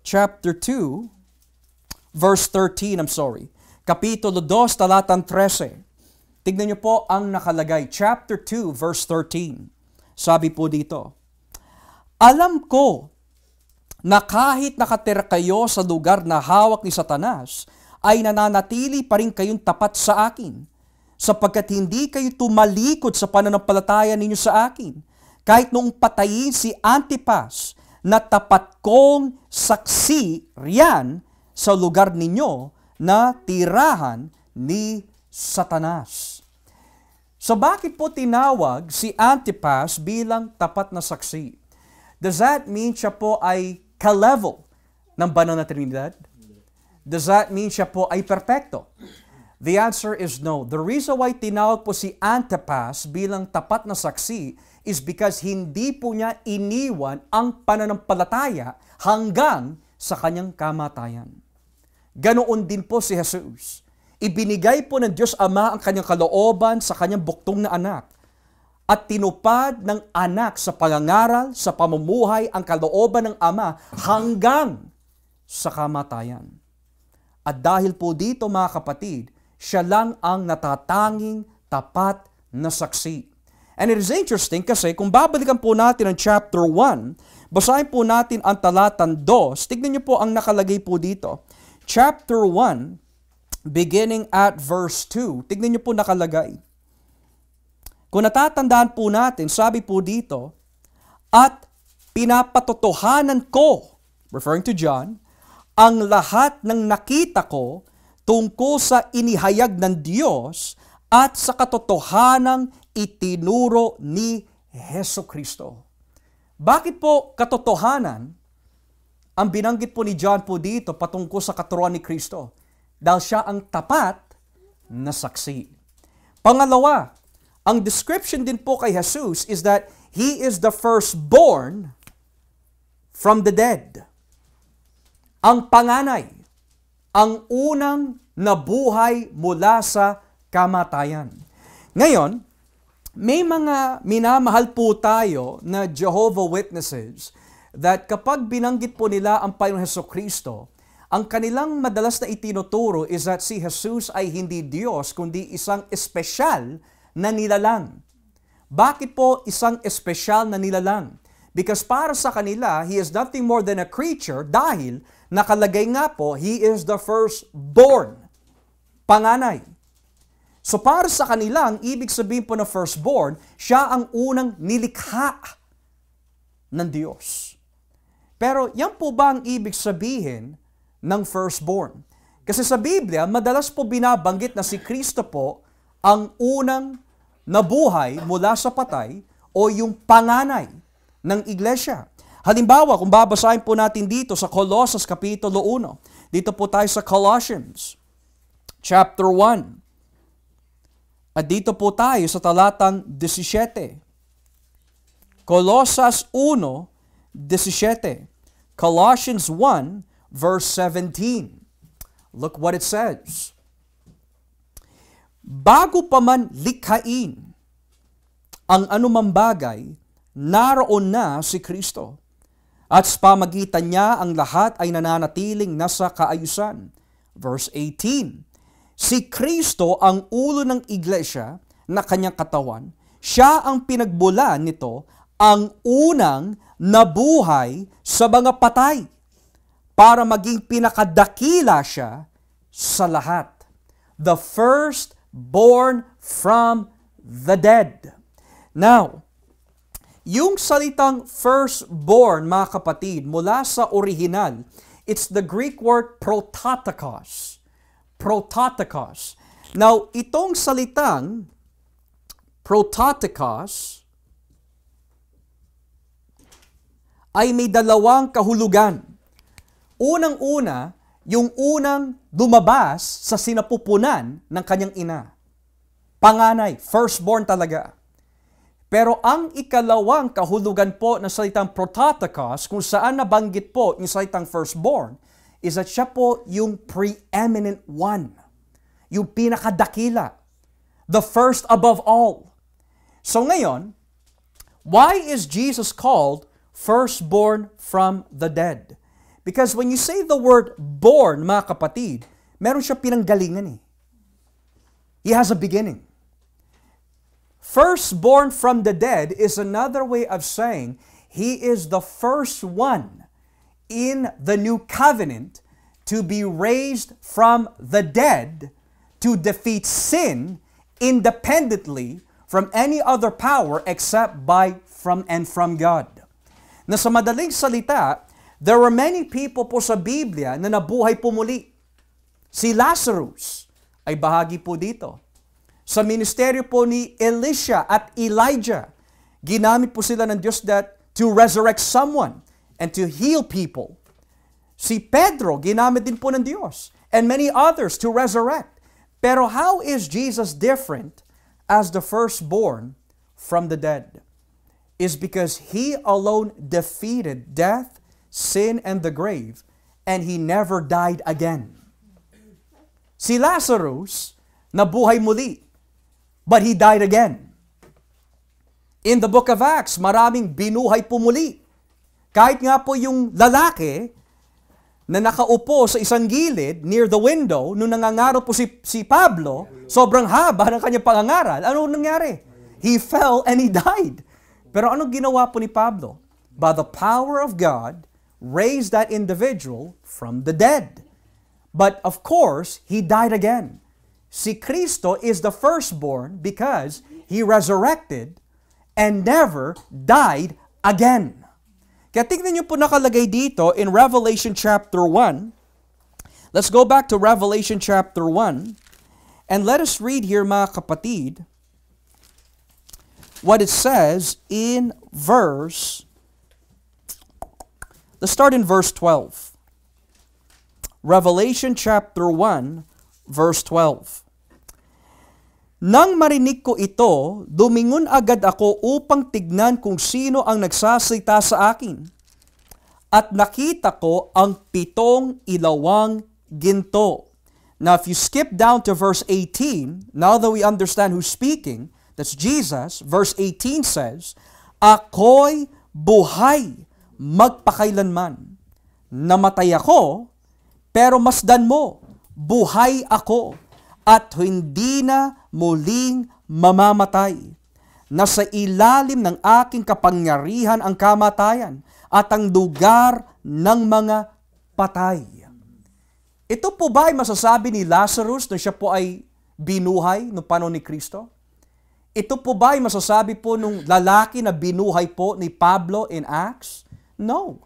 Chapter 2 verse 13, Kapitulo 2, talatang 13. Tignan niyo po ang nakalagay. Chapter 2 verse 13. Sabi po dito, alam ko na kahit nakatira kayo sa lugar na hawak ni Satanas, ay nananatili pa rin kayong tapat sa akin, sapagkat hindi kayo tumalikod sa pananampalataya ninyo sa akin, kahit noong patayin si Antipas, na tapat kong saksi riyan sa lugar ninyo na tirahan ni Satanas. So bakit po tinawag si Antipas bilang tapat na saksi? Does that mean siya po ay ka-level ng banal na Trinidad? Does that mean siya po ay perpekto? The answer is no. The reason why tinawag po si Antipas bilang tapat na saksi is because hindi po niya iniwan ang pananampalataya hanggang sa kanyang kamatayan. Ganoon din po si Jesus. Ibinigay po ng Diyos Ama ang kanyang kalooban sa kanyang buktong na anak. At tinupad ng anak sa pangangaral, sa pamumuhay, ang kalooban ng Ama hanggang sa kamatayan. At dahil po dito mga kapatid, siya lang ang natatanging tapat na saksi. And it is interesting kasi kung babalikan po natin ang chapter 1, basahin po natin ang talatang 2, tignan niyo po ang nakalagay po dito. Chapter 1, beginning at verse 2, tignan niyo po nakalagay. Kung natatandaan po natin, sabi po dito, at pinapatotohanan ko, referring to John, ang lahat ng nakita ko tungkol sa inihayag ng Diyos at sa katotohanang itinuro ni Hesukristo. Bakit po katotohanan ang binanggit po ni John po dito patungkol sa katuruan ni Kristo? Dahil siya ang tapat na saksi. Pangalawa, ang description din po kay Jesus is that He is the firstborn from the dead. Ang panganay, ang unang nabuhay mula sa kamatayan. Ngayon, may mga minamahal po tayo na Jehovah Witnesses that kapag binanggit po nila ang Panginoong Hesukristo, ang kanilang madalas na itinuturo is that si Jesus ay hindi Diyos, kundi isang espesyal na nilalang. Bakit po isang espesyal na nilalang? Because para sa kanila, He is nothing more than a creature dahil nakalagay nga po, He is the firstborn, panganay. So para sa kanila, ang ibig sabihin po na firstborn, siya ang unang nilikha ng Diyos. Pero yan po ba ang ibig sabihin ng firstborn? Kasi sa Biblia, madalas po binabanggit na si Kristo po ang unang nabuhay mula sa patay o yung panganay ng iglesia. Halimbawa, kung babasahin po natin dito sa Colossus Kapitulo 1, dito po tayo sa Colossians chapter 1. At dito po tayo sa talatang 17. Colossus 1:17. Colossians 1 verse 17. Look what it says. Bago pa man likhain ang anumang bagay, naroon na si Kristo. At sa pamagitan niya, ang lahat ay nananatiling nasa kaayusan. Verse 18, si Kristo ang ulo ng iglesia na kanyang katawan. Siya ang pinagbulan nito, ang unang nabuhay sa mga patay, para maging pinakadakila siya sa lahat. The first born from the dead. Now, yung salitang firstborn, mga kapatid, mula sa original, it's the Greek word prototokos. Prototokos. Now, itong salitang prototokos ay may dalawang kahulugan. Unang-una, yung unang lumabas sa sinapupunan ng kanyang ina. Panganay, firstborn talaga. Pero ang ikalawang kahulugan po ng salitang prototokos, kung saan nabanggit po yung salitang firstborn, is that siya po yung preeminent one. Yung pinakadakila. The first above all. So ngayon, why is Jesus called firstborn from the dead? Because when you say the word born, mga kapatid, meron siya pinanggalingan eh. He has a beginning. Firstborn from the dead is another way of saying he is the first one in the new covenant to be raised from the dead to defeat sin independently from any other power except from God. Na sa madaling salita, there were many people po sa Biblia na nabuhay po muli. Si Lazarus ay bahagi po dito. Sa ministeryo po ni Elisha at Elijah, ginamit po sila ng Diyos to resurrect someone and to heal people. Si Pedro, ginamit din po ng Diyos, and many others to resurrect. Pero how is Jesus different as the firstborn from the dead? Is because He alone defeated death, sin, and the grave, and He never died again. Si Lazarus, nabuhay muli, but he died again. In the book of Acts, maraming binuhay po muli. Kahit nga po yung lalaki na nakaupo sa isang gilid near the window nung nangangaral po si Pablo, sobrang haba ng kanyang pangangaral. Ano nangyari? He fell and he died. Pero anong ginawa po ni Pablo? By the power of God, raised that individual from the dead. But of course, he died again. Si Kristo is the firstborn because He resurrected and never died again. Kaya tingnan niyo po nakalagay dito in Revelation chapter 1. Let's go back to Revelation chapter 1 and let us read here, mga kapatid, what it says in let's start in verse 12. Revelation chapter 1, verse 12. Nang marinig ko ito, lumingon agad ako upang tignan kung sino ang nagsasalita sa akin. At nakita ko ang 7 ilawang ginto. Now if you skip down to verse 18, now that we understand who's speaking, that's Jesus, verse 18 says, ako'y buhay magpakailanman. Namatay ako, pero masdan mo, buhay ako, at hindi na muling mamamatay. Nasa ilalim ng aking kapangyarihan ang kamatayan at ang lugar ng mga patay. Ito po ba ay masasabi ni Lazarus na siya po ay binuhay noong panahon ni Kristo? Ito po ba ay masasabi po nung lalaki na binuhay po ni Pablo in Acts? No.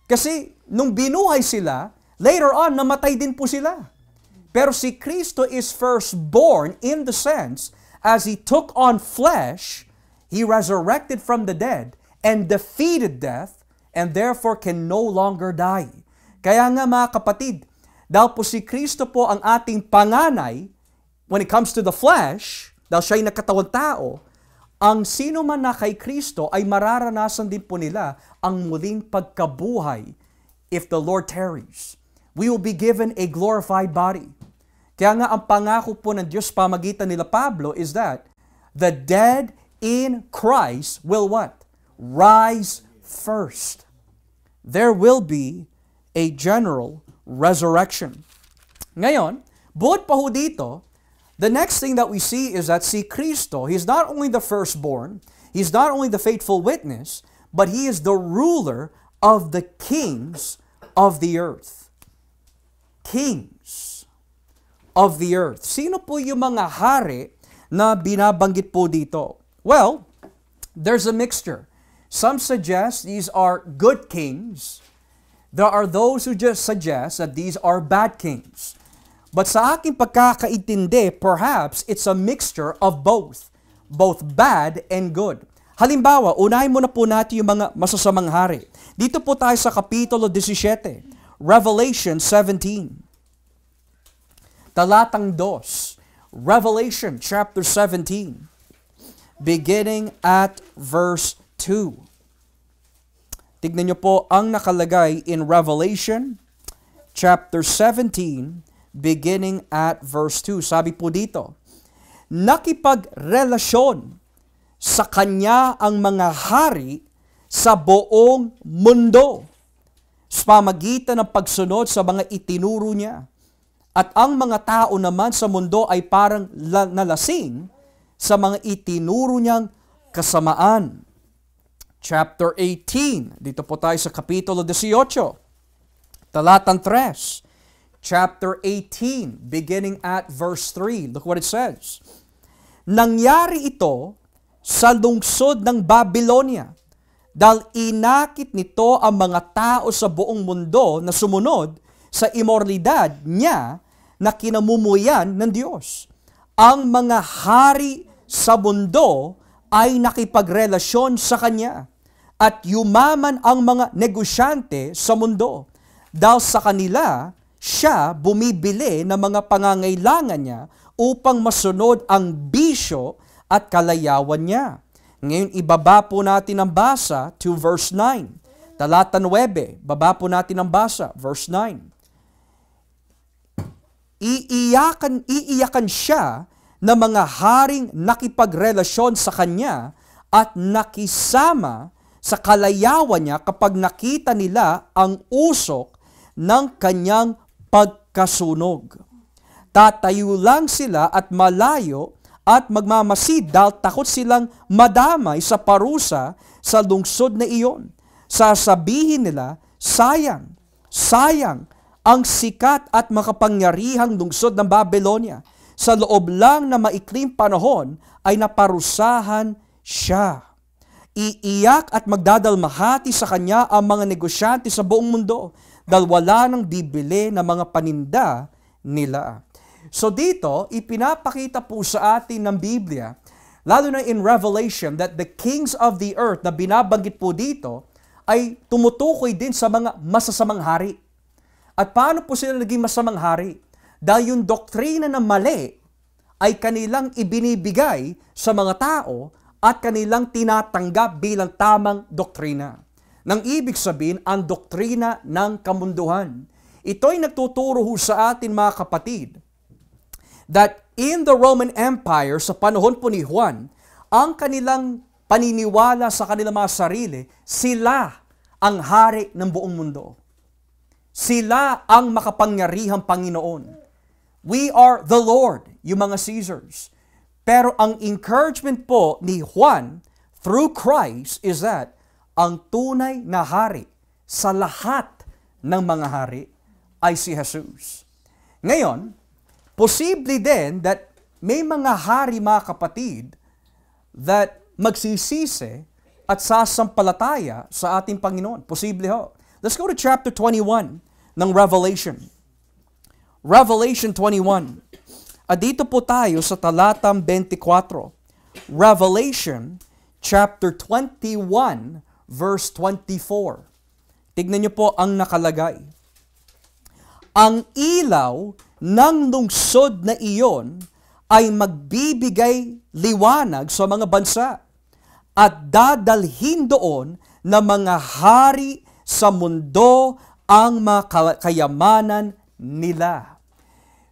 Kasi nung binuhay sila, later on, namatay din po sila. Pero si Kristo is firstborn in the sense, as He took on flesh, He resurrected from the dead and defeated death and therefore can no longer die. Kaya nga mga kapatid, dahil po si Kristo po ang ating panganay when it comes to the flesh, dahil siya ay nagkatawang tao, ang sino man na kay Kristo ay mararanasan din po nila ang muling pagkabuhay if the Lord tarries. We will be given a glorified body. Kaya nga ang pangako po ng Diyos pamagitan nila Pablo is that the dead in Christ will what? Rise first. there will be a general resurrection. Ngayon, bukod pa ho dito, the next thing that we see is that si Kristo, He's not only the firstborn, He's not only the faithful witness, but He is the ruler of the kings of the earth. Kings of the earth. Sino po yung mga hari na binabanggit po dito? Well, there's a mixture. Some suggest these are good kings. There are those who just suggest that these are bad kings. But sa aking pagkakaintindi, perhaps it's a mixture of both bad and good. Halimbawa, unahin muna po natin yung mga masasamang hari. Dito po tayo sa Kapitulo 17, Revelation 17. Talatang 2, Revelation chapter 17, beginning at verse 2. Tignan niyo po ang nakalagay in Revelation chapter 17, beginning at verse 2. Sabi po dito, nakipagrelasyon sa Kanya ang mga hari sa buong mundo sa pamagitan ng pagsunod sa mga itinuro Niya. At ang mga tao naman sa mundo ay parang nalasing sa mga itinuro Niyang kasamaan. Chapter 18, dito po tayo sa Kapitulo 18, talatang 3. Chapter 18, beginning at verse 3. Look what it says. Nangyari ito sa lungsod ng Babylonia dahil inakit nito ang mga tao sa buong mundo na sumunod sa imoralidad niya na kinamumuyan ng Diyos. Ang mga hari sa mundo ay nakipagrelasyon sa Kanya at yumaman ang mga negosyante sa mundo dahil sa kanila siya bumibili ng mga pangangailangan niya upang masunod ang bisyo at kalayawan niya. Ngayon, ibaba po natin ang basa to verse 9. Talata 9, baba po natin ang basa, verse 9. Iiyakan siya ng mga haring nakipagrelasyon sa kanya at nakisama sa kalayawan niya kapag nakita nila ang usok ng kanyang pagkasunog. Tatayo lang sila at malayo at magmamasid dahil takot silang madamay sa parusa sa lungsod na iyon. Sasabihin nila, sayang, sayang ang sikat at makapangyarihang lungsod ng Babylonia. Sa loob lang na maikling panahon ay naparusahan siya. Iiyak at magdadalmahati sa kanya ang mga negosyante sa buong mundo dahil wala nang bibili ng mga paninda nila. So dito, ipinapakita po sa atin ng Biblia, lalo na in Revelation, that the kings of the earth na binabanggit po dito ay tumutukoy din sa mga masasamang hari. At paano po sila naging masamang hari? Dahil yung doktrina na mali ay kanilang ibinibigay sa mga tao at kanilang tinatanggap bilang tamang doktrina. Nang ibig sabihin, ang doktrina ng kamunduhan. Ito'y nagtuturo sa atin, mga kapatid, that in the Roman Empire, sa panahon po ni Juan, ang kanilang paniniwala sa kanilang mga sarili, sila ang hari ng buong mundo. Sila ang makapangyarihang Panginoon. We are the Lord, yung mga Caesars. Pero ang encouragement po ni Juan through Christ is that ang tunay na hari sa lahat ng mga hari ay si Jesus. Ngayon, posible din that may mga hari, mga kapatid, that magsisisi at sasampalataya sa ating Panginoon. Posible ho. Let's go to chapter 21 ng Revelation. Revelation 21. At dito po tayo sa talatang 24. Revelation chapter 21 verse 24. Tignan niyo po ang nakalagay. Ang ilaw ng lungsod na iyon ay magbibigay liwanag sa mga bansa at dadalhin doon na mga hari sa mundo ang mga kayamanan nila.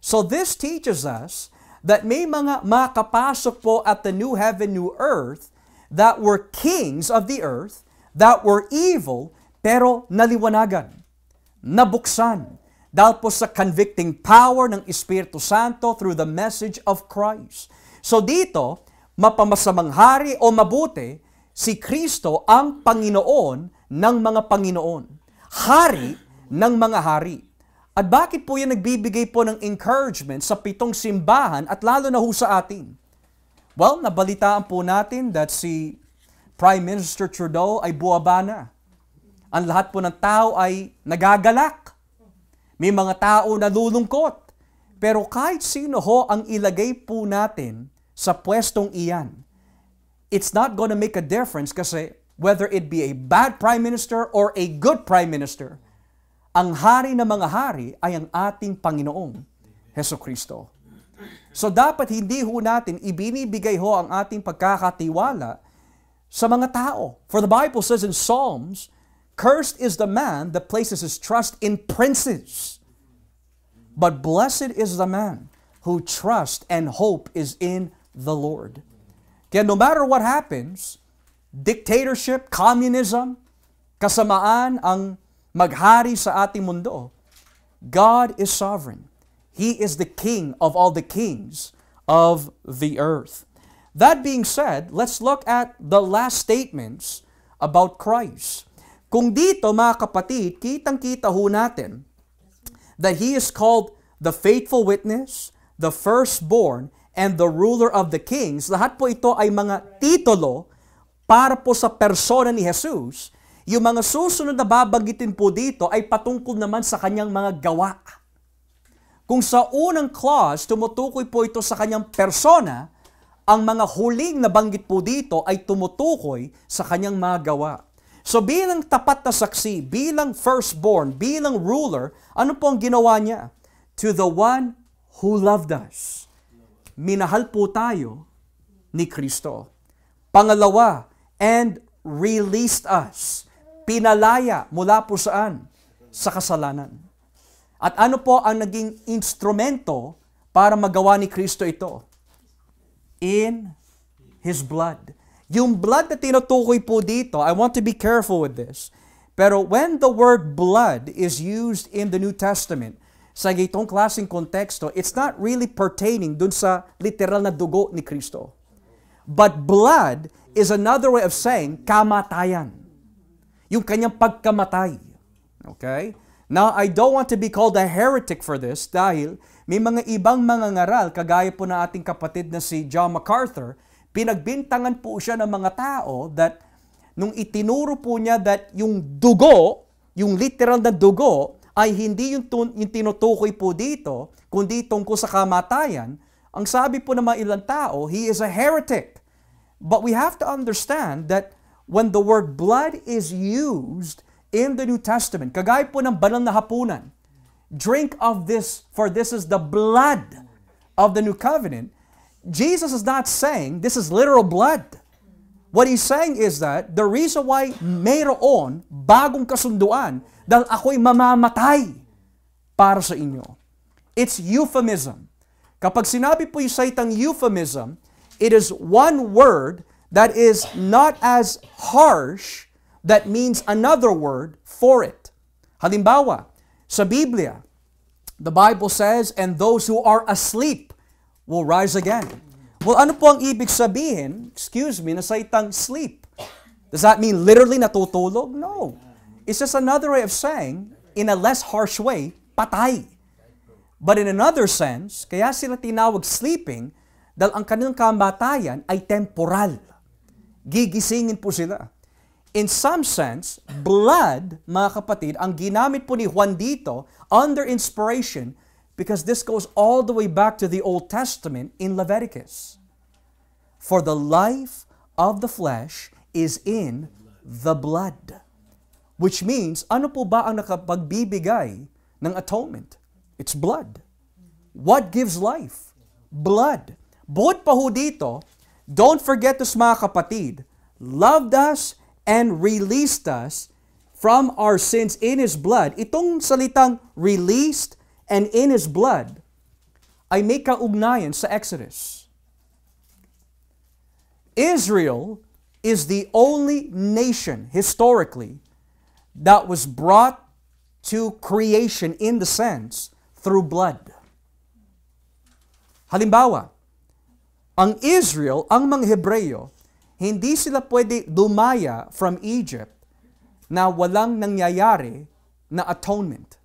So this teaches us that may mga makapasok po at the new heaven, new earth that were kings of the earth, that were evil, pero naliwanagan, nabuksan, dahil po sa convicting power ng Espiritu Santo through the message of Christ. So dito, mapamasamang hari o mabuti, si Kristo ang Panginoon ng mga Panginoon. Hari ng mga hari. At bakit po yan nagbibigay po ng encouragement sa 7 simbahan at lalo na ho sa atin? Well, nabalitaan po natin that si Prime Minister Trudeau ay buwaba na. Ang lahat po ng tao ay nagagalak. May mga tao na lulungkot. Pero kahit sino ho ang ilagay po natin sa pwestong iyan, it's not gonna make a difference kasi whether it be a bad Prime Minister or a good Prime Minister, ang hari ng mga hari ay ang ating Panginoong Hesukristo. So dapat hindi ho natin ibinibigay ho ang ating pagkakatiwala sa mga tao. For the Bible says in Psalms, "Cursed is the man that places his trust in princes, but blessed is the man who trusts and hope is in the Lord." Kaya no matter what happens, dictatorship, communism, kasamaan ang maghari sa ating mundo, God is sovereign. He is the King of all the kings of the earth. That being said, let's look at the last statements about Christ. Kung dito, mga kapatid, kitang-kita ho natin that He is called the faithful witness, the firstborn, and the ruler of the kings. Lahat po ito ay mga titulo para po sa persona ni Jesus. Yung mga susunod na babanggitin po dito ay patungkol naman sa kanyang mga gawa. Kung sa unang clause, tumutukoy po ito sa kanyang persona, ang mga huling nabanggit po dito ay tumutukoy sa kanyang mga gawa. So bilang tapat na saksi, bilang firstborn, bilang ruler, ano po ang ginawa niya? To the one who loved us. Minahal po tayo ni Kristo. Pangalawa, and released us. Pinalaya mula po saan? Sa kasalanan. At ano po ang naging instrumento para magawa ni Kristo ito? In His blood. Yung blood na tinutukoy po dito, I want to be careful with this. Pero when the word blood is used in the New Testament, sa gitong klaseng konteksto, it's not really pertaining dun sa literal na dugo ni Kristo. But blood is another way of saying kamatayan. Yung kanyang pagkamatay. Okay? Now, I don't want to be called a heretic for this dahil may mga ibang mga ngaral, kagaya po na ating kapatid na si John MacArthur, pinagbintangan po siya ng mga tao that nung itinuro po niya that yung dugo, yung literal na dugo, ay hindi yung tinutukoy po dito, kundi tungkol sa kamatayan, ang sabi po ng mga ilang tao, he is a heretic. But we have to understand that when the word blood is used in the New Testament, kagaya po ng banal na hapunan, drink of this, for this is the blood of the new covenant, Jesus is not saying this is literal blood. What He's saying is that the reason why mayroon bagong kasunduan, dahil ako'y mamamatay para sa inyo. It's euphemism. Kapag sinabi po yung salitang euphemism, it is one word that is not as harsh, that means another word for it. Halimbawa, sa Biblia, the Bible says, "And those who are asleep will rise again." Well, ano po ang ibig sabihin, na salitang sleep? Does that mean literally natutulog? No. It's just another way of saying, in a less harsh way, patay. But in another sense, kaya sila tinawag sleeping, dahil ang kanilang kamatayan ay temporal. Gigisingin po sila. In some sense, blood, mga kapatid, ang ginamit po ni Juan dito, under inspiration, because this goes all the way back to the Old Testament in Leviticus. For the life of the flesh is in the blood. Which means, ano po ba ang nakapagbibigay ng atonement? It's blood. What gives life? Blood. Bukod pa ho dito, don't forget this, mga kapatid, loved us and released us from our sins in His blood. Itong salitang released and in His blood ay may kaugnayan sa Exodus. Israel is the only nation historically that was brought to creation in the sense through blood. Halimbawa, ang Israel, ang mga Hebreyo, hindi sila pwede dumaya from Egypt na walang nangyayari na atonement.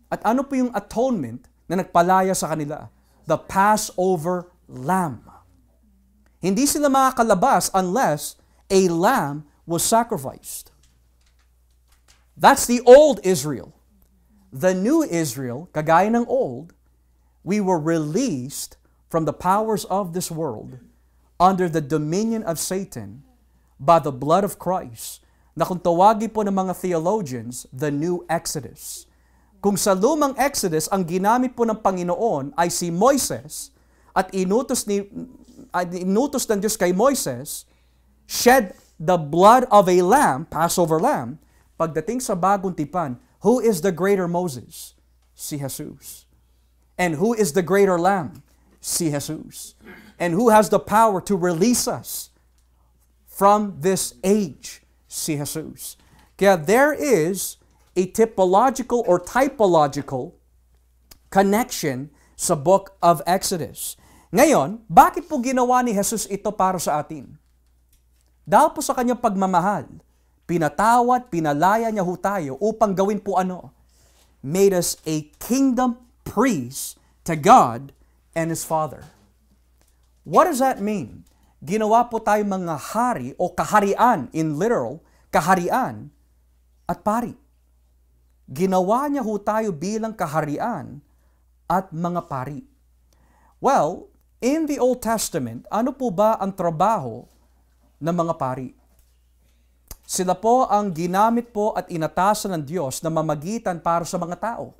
At ano po yung atonement na nagpalaya sa kanila? The Passover lamb. Hindi sila makakalabas unless a lamb was sacrificed. That's the old Israel. The new Israel, kagaya ng old, we were released from the powers of this world under the dominion of Satan by the blood of Christ, na kung tawagin po ng mga theologians, the new Exodus. Kung sa lumang Exodus, ang ginamit po ng Panginoon ay si Moises at inutos ng Diyos kay Moises, shed the blood of a lamb, Passover lamb, pagdating sa bagong tipan, who is the greater Moses? Si Jesus. And who is the greater lamb? Si Jesus. And who has the power to release us from this age? Si Jesus. Kaya there is a typological or typological connection sa book of Exodus. Ngayon, bakit po ginawa ni Jesus ito para sa atin? Dahil po sa kanyang pagmamahal, pinatawad, pinalaya niya ho tayo upang gawin po ano? Made us a kingdom priest to God and His Father. What does that mean? Ginawa po tayo mga hari o kaharian, in literal, kaharian at pari. Ginawa niya ho tayo bilang kaharian at mga pari. Well, in the Old Testament, ano po ba ang trabaho ng mga pari? Sila po ang ginamit po at inatasan ng Diyos na mamagitan para sa mga tao.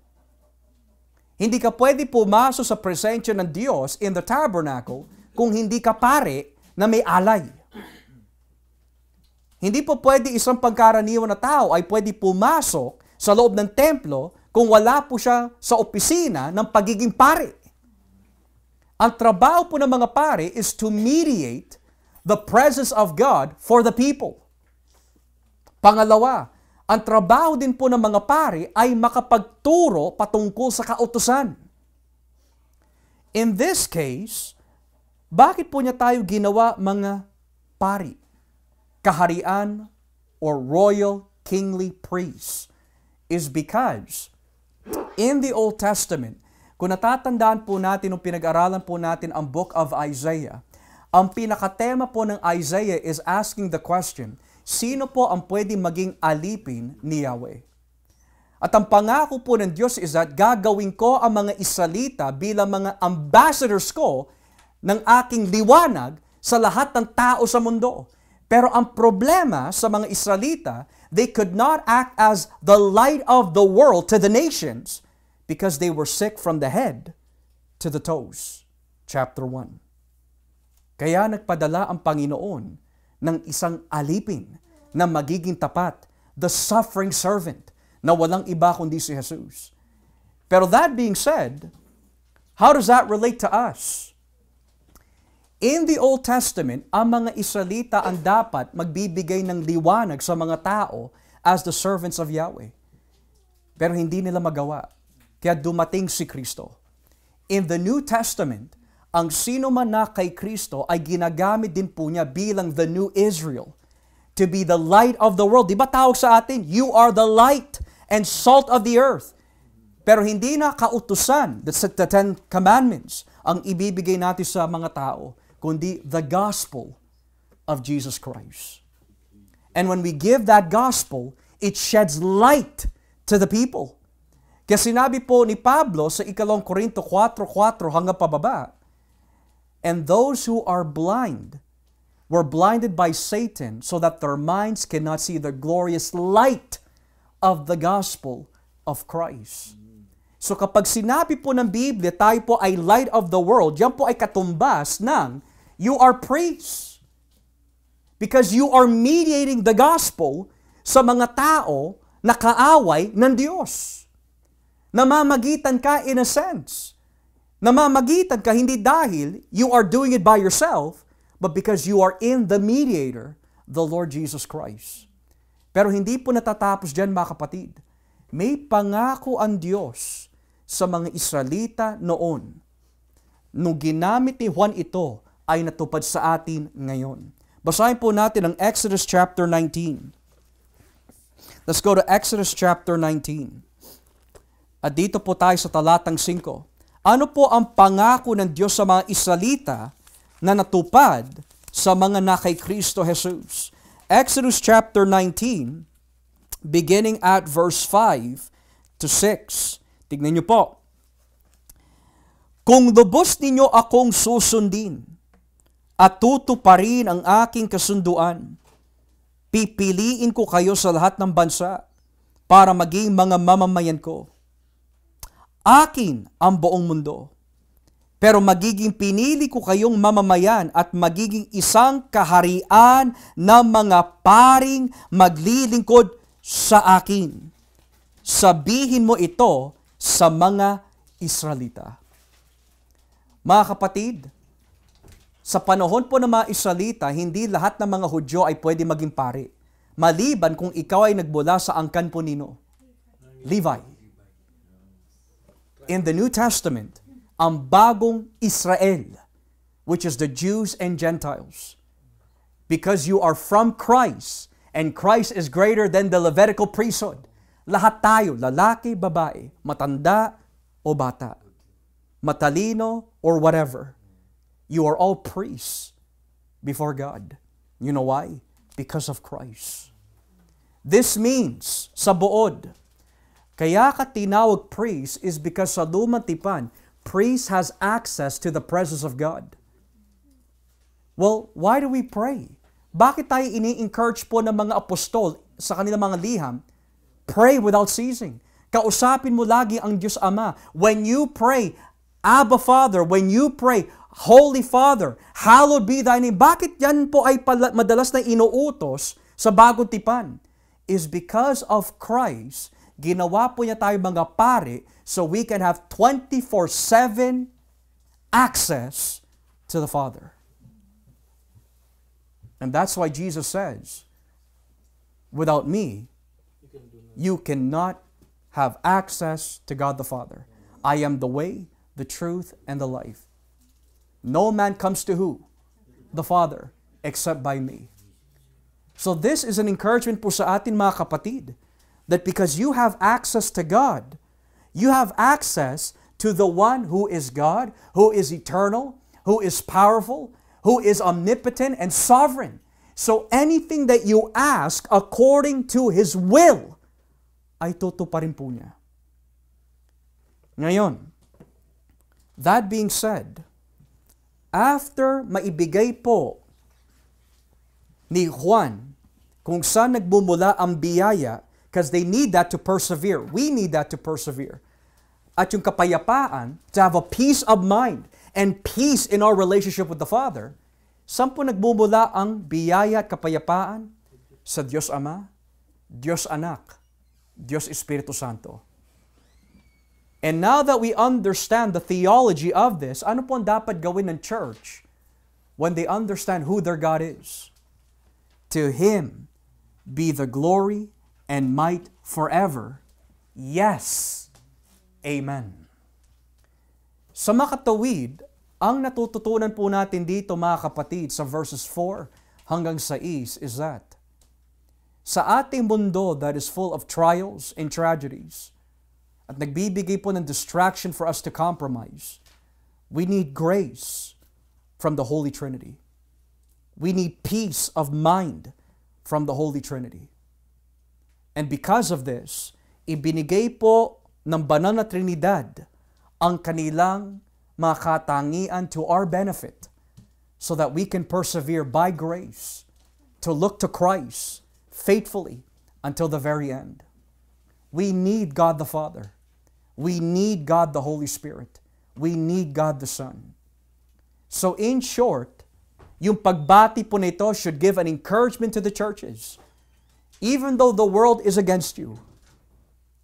Hindi ka pwede pumasok sa presensya ng Diyos in the tabernacle kung hindi ka pare na may alay. Hindi po pwede isang pangkaraniwan na tao ay pwede pumasok sa loob ng templo kung wala po siya sa opisina ng pagiging pare. Ang trabaho po ng mga pare is to mediate the presence of God for the people. Pangalawa, ang trabaho din po ng mga pari ay makapagturo patungkol sa kautusan. In this case, bakit po niya tayo ginawa mga pari? Kaharian or royal kingly priests is because in the Old Testament, kung natatandaan po natin nung pinag-aralan po natin ang book of Isaiah, ang pinakatema po ng Isaiah is asking the question, sino po ang pwedeng maging alipin ni Yahweh? At ang pangako po ng Diyos is that gagawin ko ang mga Israelita bilang mga ambassadors ko ng aking liwanag sa lahat ng tao sa mundo. Pero ang problema sa mga Israelita, they could not act as the light of the world to the nations because they were sick from the head to the toes. Chapter 1. Kaya nagpadala ang Panginoon ng isang alipin na magiging tapat, the suffering servant, na walang iba kundi si Jesus. Pero that being said, how does that relate to us? In the Old Testament, ang mga Israelita ang dapat magbibigay ng liwanag sa mga tao as the servants of Yahweh. Pero hindi nila magawa. Kaya dumating si Kristo. In the New Testament, ang sino man na kay Kristo ay ginagamit din po niya bilang the new Israel to be the light of the world. Di ba tawag sa atin? You are the light and salt of the earth. Pero hindi na kautusan, the Ten Commandments, ang ibibigay natin sa mga tao, kundi the gospel of Jesus Christ. And when we give that gospel, it sheds light to the people. Kaya sinabi po ni Pablo sa 2 Korinto 4:4 hanggang pababa, and those who are blind were blinded by Satan so that their minds cannot see the glorious light of the gospel of Christ. So kapag sinabi po ng Biblia, tayo po ay light of the world, yan po ay katumbas ng you are priests. Because you are mediating the gospel sa mga tao na kaaway ng Diyos. Namamagitan ka in a sense. Namamagitan ka hindi dahil you are doing it by yourself, but because you are in the mediator, the Lord Jesus Christ. Pero hindi po natatapos dyan, mga kapatid. May pangako ang Diyos sa mga Israelita noon. Nung ginamit ni Juan ito, ay natupad sa atin ngayon. Basahin po natin ang Exodus chapter 19. Let's go to Exodus chapter 19. At dito po tayo sa talatang 5. Ano po ang pangako ng Diyos sa mga Israelita na natupad sa mga na kay Kristo Jesus? Exodus chapter 19, beginning at verse 5 to 6. Tignan niyo po. Kung lubos ninyo akong susundin at tutuparin ang aking kasunduan, pipiliin ko kayo sa lahat ng bansa para maging mga mamamayan ko. Akin ang buong mundo. Pero magiging pinili ko kayong mamamayan at magiging isang kaharian ng mga paring maglilingkod sa akin. Sabihin mo ito sa mga Israelita. Mga kapatid, sa panahon po ng mga Israelita, hindi lahat ng mga Hudyo ay pwede maging pari. Maliban kung ikaw ay nagmula sa angkan po nino, Levi. In the New Testament, ang bagong Israel, which is the Jews and Gentiles. Because you are from Christ, and Christ is greater than the Levitical priesthood. Lahat tayo, lalaki, babae, matanda o bata, matalino or whatever. You are all priests before God. You know why? Because of Christ. This means, sa buod, kaya ka tinawag priest is because sa lumang tipan, priest has access to the presence of God. Well, why do we pray? Bakit tayo ini-encourage po ng mga apostol sa kanilang mga liham? Pray without ceasing. Kausapin mo lagi ang Diyos Ama. When you pray, Abba Father, when you pray, Holy Father, hallowed be thy name. Bakit yan po ay madalas na inuutos sa bagong tipan? Is because of Christ, ginawa po niya tayo mga pari so we can have 24/7 access to the Father. And that's why Jesus says, without me, you cannot have access to God the Father. I am the way, the truth, and the life. No man comes to who? The Father, except by me. So this is an encouragement po sa atin mga kapatid, that because you have access to God, you have access to the one who is God, who is eternal, who is powerful, who is omnipotent and sovereign. So anything that you ask according to His will, ay tutuparin po niya. Ngayon, that being said, after maibigay po ni Juan kung saan nagbumula ang biyaya, because they need that to persevere. We need that to persevere. At yung kapayapaan, to have a peace of mind and peace in our relationship with the Father, saan po nagbumula ang biyaya at kapayapaan? Sa Diyos Ama, Diyos Anak, Diyos Espiritu Santo. And now that we understand the theology of this, ano po ang dapat gawin ng church when they understand who their God is? To Him be the glory and might forever. Yes. Amen. Sa makatawid, ang natututunan po natin dito mga kapatid sa verses 4 hanggang 6 is that sa ating mundo that is full of trials and tragedies at nagbibigay po ng distraction for us to compromise, we need grace from the Holy Trinity. We need peace of mind from the Holy Trinity. And because of this, ibinigay po ng banal na Trinidad ang kanilang mga katangian to our benefit so that we can persevere by grace to look to Christ faithfully until the very end. We need God the Father. We need God the Holy Spirit. We need God the Son. So in short, yung pagbati po nito should give an encouragement to the churches. Even though the world is against you,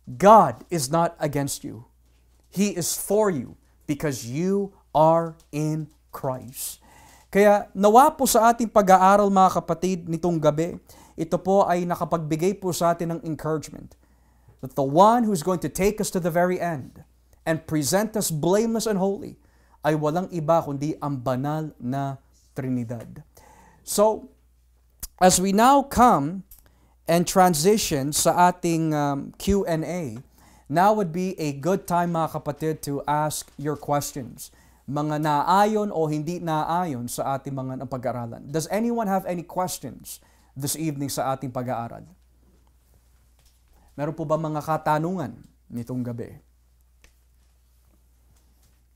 God is not against you. He is for you because you are in Christ. Kaya nawa po sa ating pag-aaral mga kapatid nitong gabi ito po ay nakapagbigay po sa atin ng encouragement that the one who's going to take us to the very end and present us blameless and holy ay walang iba kundi ang banal na Trinidad. So, as we now come and transition sa ating Q&A, now would be a good time mga kapatid to ask your questions. Mga naayon o hindi naayon sa ating mga pag-aaralan. Does anyone have any questions this evening sa ating pag-aaral? Meron po ba mga katanungan nitong gabi?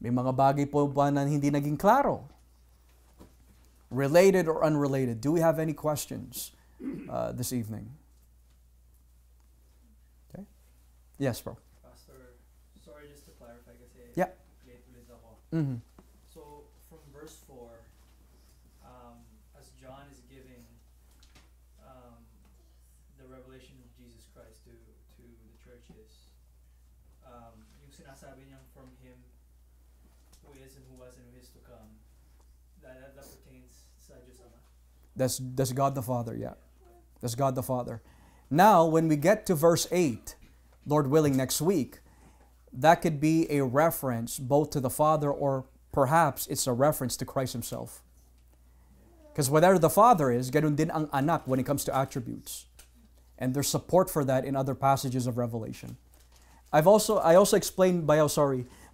May mga bagay po ba na hindi naging klaro? Related or unrelated? Do we have any questions this evening? Okay. Yes, bro. Pastor, sorry just to clarify kasi Yeah. late ulit ako. Mm-hmm. So, from verse 4, as John is giving the revelation of Jesus Christ to the churches, yung sinasabi niyang from Him who is and who was and who is to come, that pertains sa Diyos Ama. That's God the Father, yeah. That's God the Father. Now, when we get to verse 8, Lord willing, next week, that could be a reference both to the Father or perhaps it's a reference to Christ Himself. Because whatever the Father is, ganun din ang anak when it comes to attributes. And there's support for that in other passages of Revelation. I also explained,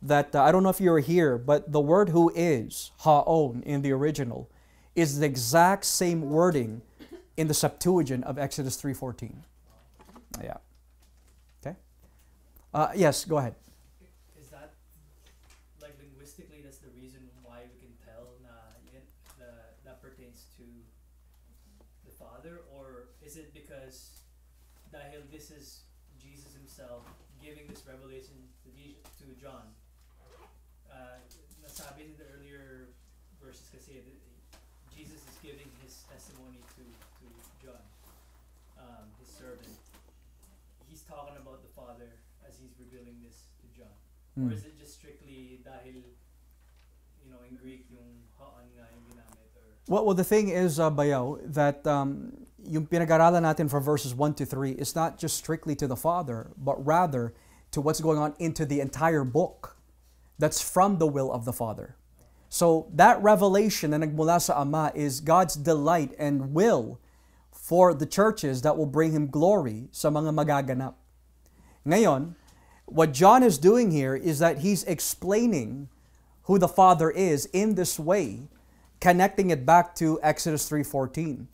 that I don't know if you were here, but the word who is, haon, in the original, is the exact same wording in the Septuagint of Exodus 3:14. Yeah. Okay. Yes, go ahead. Is that, like linguistically, that's the reason why we can tell na that pertains to the Father? Or is it because dahil this is Jesus Himself giving this revelation to John? Nasabi in the earlier verses kasi Jesus is giving His testimony to John, His servant. He's talking about the Father as He's revealing this to John. Or is it just strictly dahil, in Greek yung haan nga yung ginamit? Or Well, the thing is, Bayaw, that yung pinag-aralan natin from verses 1 to 3 is not just strictly to the Father, but rather to what's going on into the entire book that's from the will of the Father. So that revelation na nagmula sa Ama is God's delight and will for the churches that will bring Him glory sa mga magaganap. Ngayon, what John is doing here is that he's explaining who the Father is in this way, connecting it back to Exodus 3:14.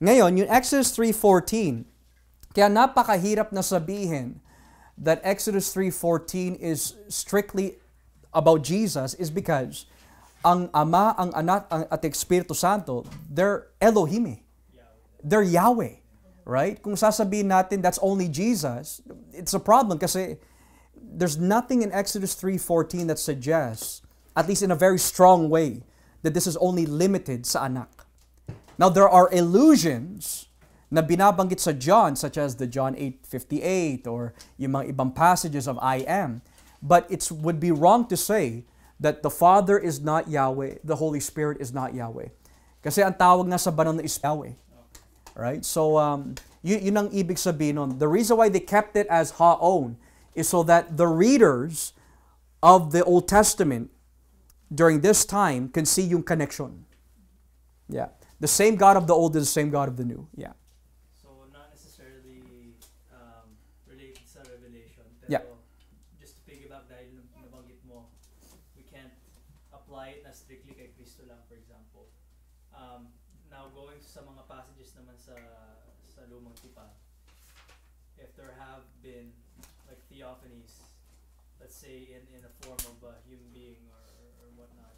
Ngayon, yung Exodus 3:14, kaya napakahirap na sabihin that Exodus 3:14 is strictly about Jesus is because ang Ama, ang Anak, at Espiritu Santo, they're Elohim. They're Yahweh. Right? Kung sasabihin natin that's only Jesus, it's a problem kasi there's nothing in Exodus 3:14 that suggests, at least in a very strong way, that this is only limited sa anak. Now, there are allusions na binabanggit sa John, such as the John 8:58 or yung mga ibang passages of I am. But it would be wrong to say that the Father is not Yahweh, the Holy Spirit is not Yahweh. Kasi ang tawag nga sa banal na is Yahweh. Right? So, yun ang ibig sabihin nun. The reason why they kept it as haon is so that the readers of the Old Testament during this time can see yung connection. Yeah. The same God of the Old is the same God of the New. Yeah. so not necessarily related sa Revelation, pero Yeah. just to piggyback dahil nabanggit mo, we can't apply it na strictly kay Kristo lang, for example. Now going sa mga passages naman sa Lumang Tipan, if there have been like theophanies, let's say in a form of a human being or whatnot,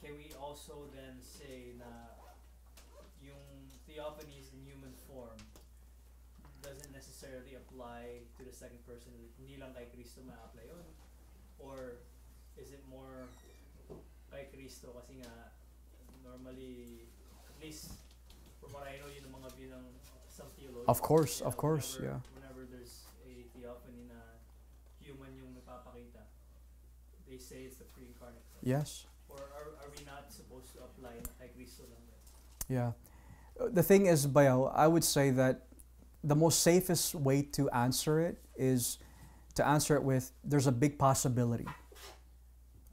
can we also then say na yung theophanies in human form doesn't necessarily apply to the second person, hindi lang kay Kristo ma-apply yun? Or is it more kay Kristo kasi nga normally, at least from what I know, yun ang mga view ng some theologians. Of course, whenever, yeah. Whenever there's a theophany na human yung nagpapakita, they say it's the pre-incarnate Christ. Yes. Or are we not supposed to apply na kay Kristo lang yun? Yeah. The thing is, Bayo, I would say that the most safest way to answer it is to answer it with there's a big possibility,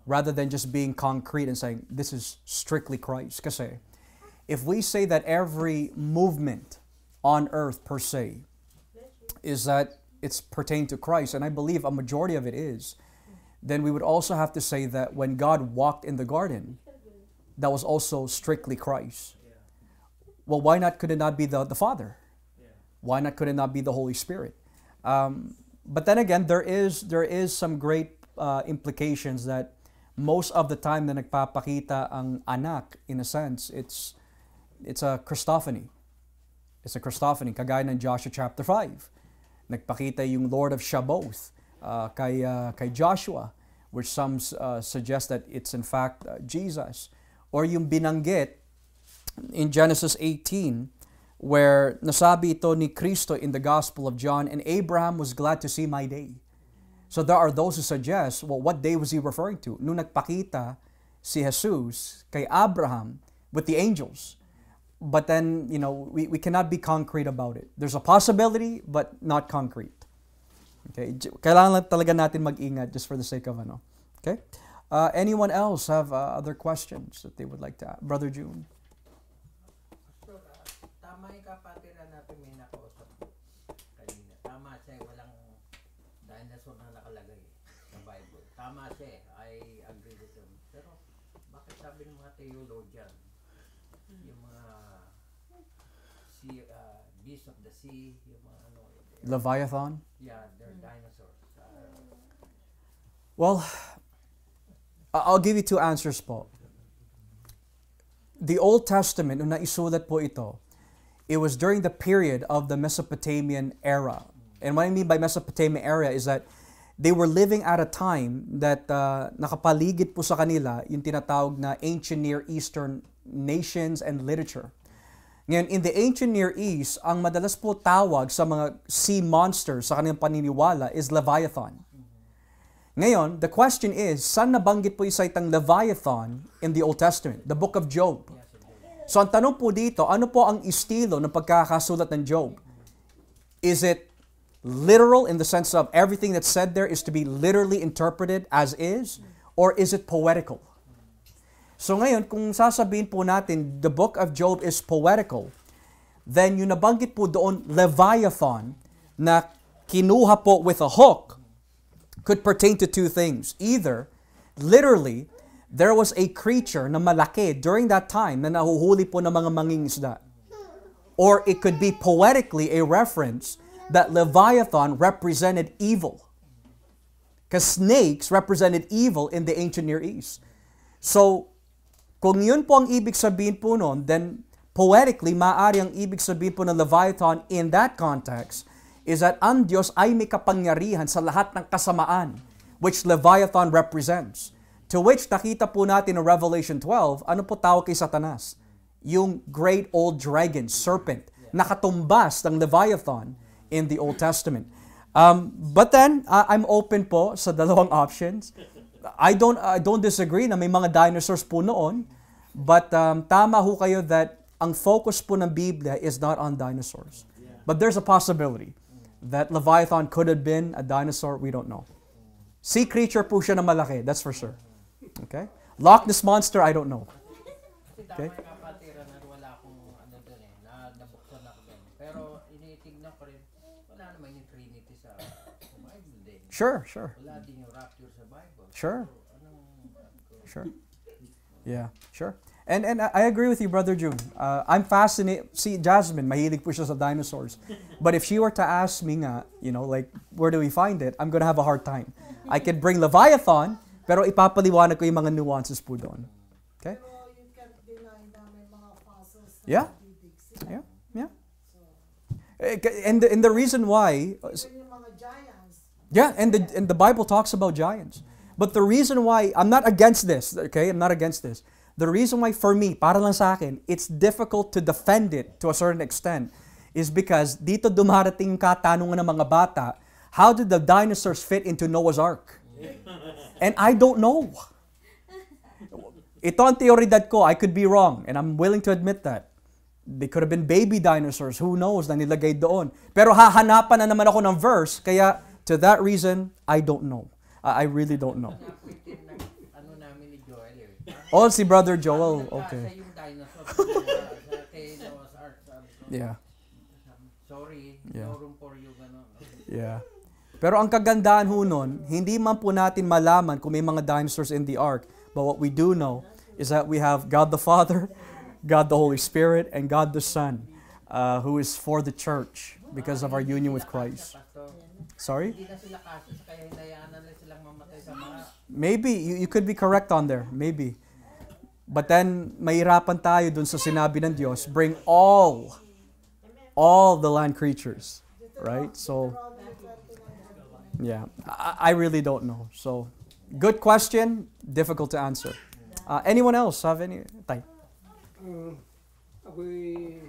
rather than just being concrete and saying this is strictly Christ. Kasi if we say that every movement on earth per se is that it's pertaining to Christ, and I believe a majority of it is, then we would also have to say that when God walked in the garden, that was also strictly Christ. Yeah. Well, why not could it not be the Father? Yeah. Why not could it not be the Holy Spirit? But then again, there is some great implications that most of the time na nagpapakita ang anak, in a sense, it's a Christophany. It's a Christophany, kagaya ng Joshua chapter 5. Nagpakita yung Lord of Shabbath kay Joshua, which some suggest that it's in fact Jesus. Or yung binanggit in Genesis 18, where nasabi ito ni Kristo in the Gospel of John, and Abraham was glad to see my day. So there are those who suggest, well, what day was he referring to? Nung nagpakita si Jesus kay Abraham with the angels. But then, we cannot be concrete about it. There's a possibility, but not concrete. Okay? Kailangan lang talaga natin mag-ingat just for the sake of ano. Okay? Anyone else have other questions that they would like to ask? Brother June. So, tama yung kapatiran natin may nakausap kanina. Tama siya, walang dinosaur na nakalagay sa Bible. Tama siya, I agree with him. Pero, bakit sabi ng mga theologian, yung mga beast of the sea, yung mga ano, Leviathan? yeah, they're dinosaurs. Well, I'll give you two answers po. The Old Testament, nung naisulat po ito, it was during the period of the Mesopotamian era. And what I mean by Mesopotamian era is that they were living at a time that nakapaligid po sa kanila yung tinatawag na ancient Near Eastern nations and literature. Ngayon, in the ancient Near East, ang madalas po tawag sa mga sea monsters sa kanilang paniniwala is Leviathan. Ngayon, the question is, saan nabanggit po yung salitang Leviathan in the Old Testament? The book of Job. So ang tanong po dito, ano po ang estilo ng pagkakasulat ng Job? Is it literal in the sense of everything that's said there is to be literally interpreted as is? Or is it poetical? So ngayon, kung sasabihin po natin, the book of Job is poetical, then yung nabanggit po doon, Leviathan, na kinuha po with a hook, could pertain to two things. Either, literally, there was a creature na malaki during that time na nahuhuli po ng mga mangingisda. Or it could be poetically a reference that Leviathan represented evil. Because snakes represented evil in the ancient Near East. So, kung yun po ang ibig sabihin po noon, then poetically, maaari ang ibig sabihin po ng Leviathan in that context is that ang Diyos ay may kapangyarihan sa lahat ng kasamaan, which Leviathan represents. To which nakita po natin in Revelation 12, ano po tawag kay Satanas? Yung great old dragon, serpent, nakatumbas ng Leviathan in the Old Testament. But then, I'm open po sa dalawang options. I don't disagree na may mga dinosaurs po noon, but tama ho kayo that ang focus po ng Biblia is not on dinosaurs. But there's a possibility that Leviathan could have been a dinosaur, we don't know. Sea creature po siya na malaki, that's for sure. Okay? Loch Ness Monster, I don't know. Kasi tama yung kapatiran na wala akong ano dun nabuksan ako dun. Pero initignan ko rin, wala naman yung Trinity sa Bible din. Sure. Wala din yung rapture sa Bible. Sure. So, anong, Sure. Yeah, sure. And I agree with you, Brother June. I'm fascinated. See, Jasmine, mahilig po siya sa dinosaurs. But if she were to ask me nga, like, where do we find it? I'm gonna have a hard time. I could bring Leviathan, pero ipapaliwanag ko yung mga nuances po doon. Okay? Pero you can't deny na may mga fossils na Yeah. nagdidiksi. Yeah. And the reason why, Even yung mga giants. yeah, and the Bible talks about giants. But the reason why, I'm not against this, okay? I'm not against this. The reason why, for me, para lang sa akin, it's difficult to defend it to a certain extent is because dito dumarating yung katanungan ng mga bata, how did the dinosaurs fit into Noah's Ark? And I don't know. Ito ang teoridad ko. I could be wrong, and I'm willing to admit that. They could have been baby dinosaurs. Who knows na nilagay doon. Pero hahanapan na naman ako ng verse. Kaya, to that reason, I don't know. I really don't know. Ano namin ni Joel eh. Oh, si Brother Joel. Siya Okay. yung dinosaur sa kay Noah's Ark. Sabi ko, Yeah. sorry, Yeah. no room for you. Gano'n. Yeah. Pero ang kagandaan ho nun, hindi man po natin malaman kung may mga dinosaurs in the ark. But what we do know is that we have God the Father, God the Holy Spirit, and God the Son, who is for the church because of our union with Christ. Sorry? Hindi na sila kasi kaya hinayaan na lang silang mamatay sa mga Maybe, you could be correct on there. Maybe. But then, mahirapan tayo dun sa sinabi ng Diyos, bring all the land creatures. Right? So, yeah. I really don't know. So, good question, difficult to answer. Anyone else have any? Tay. Ako'y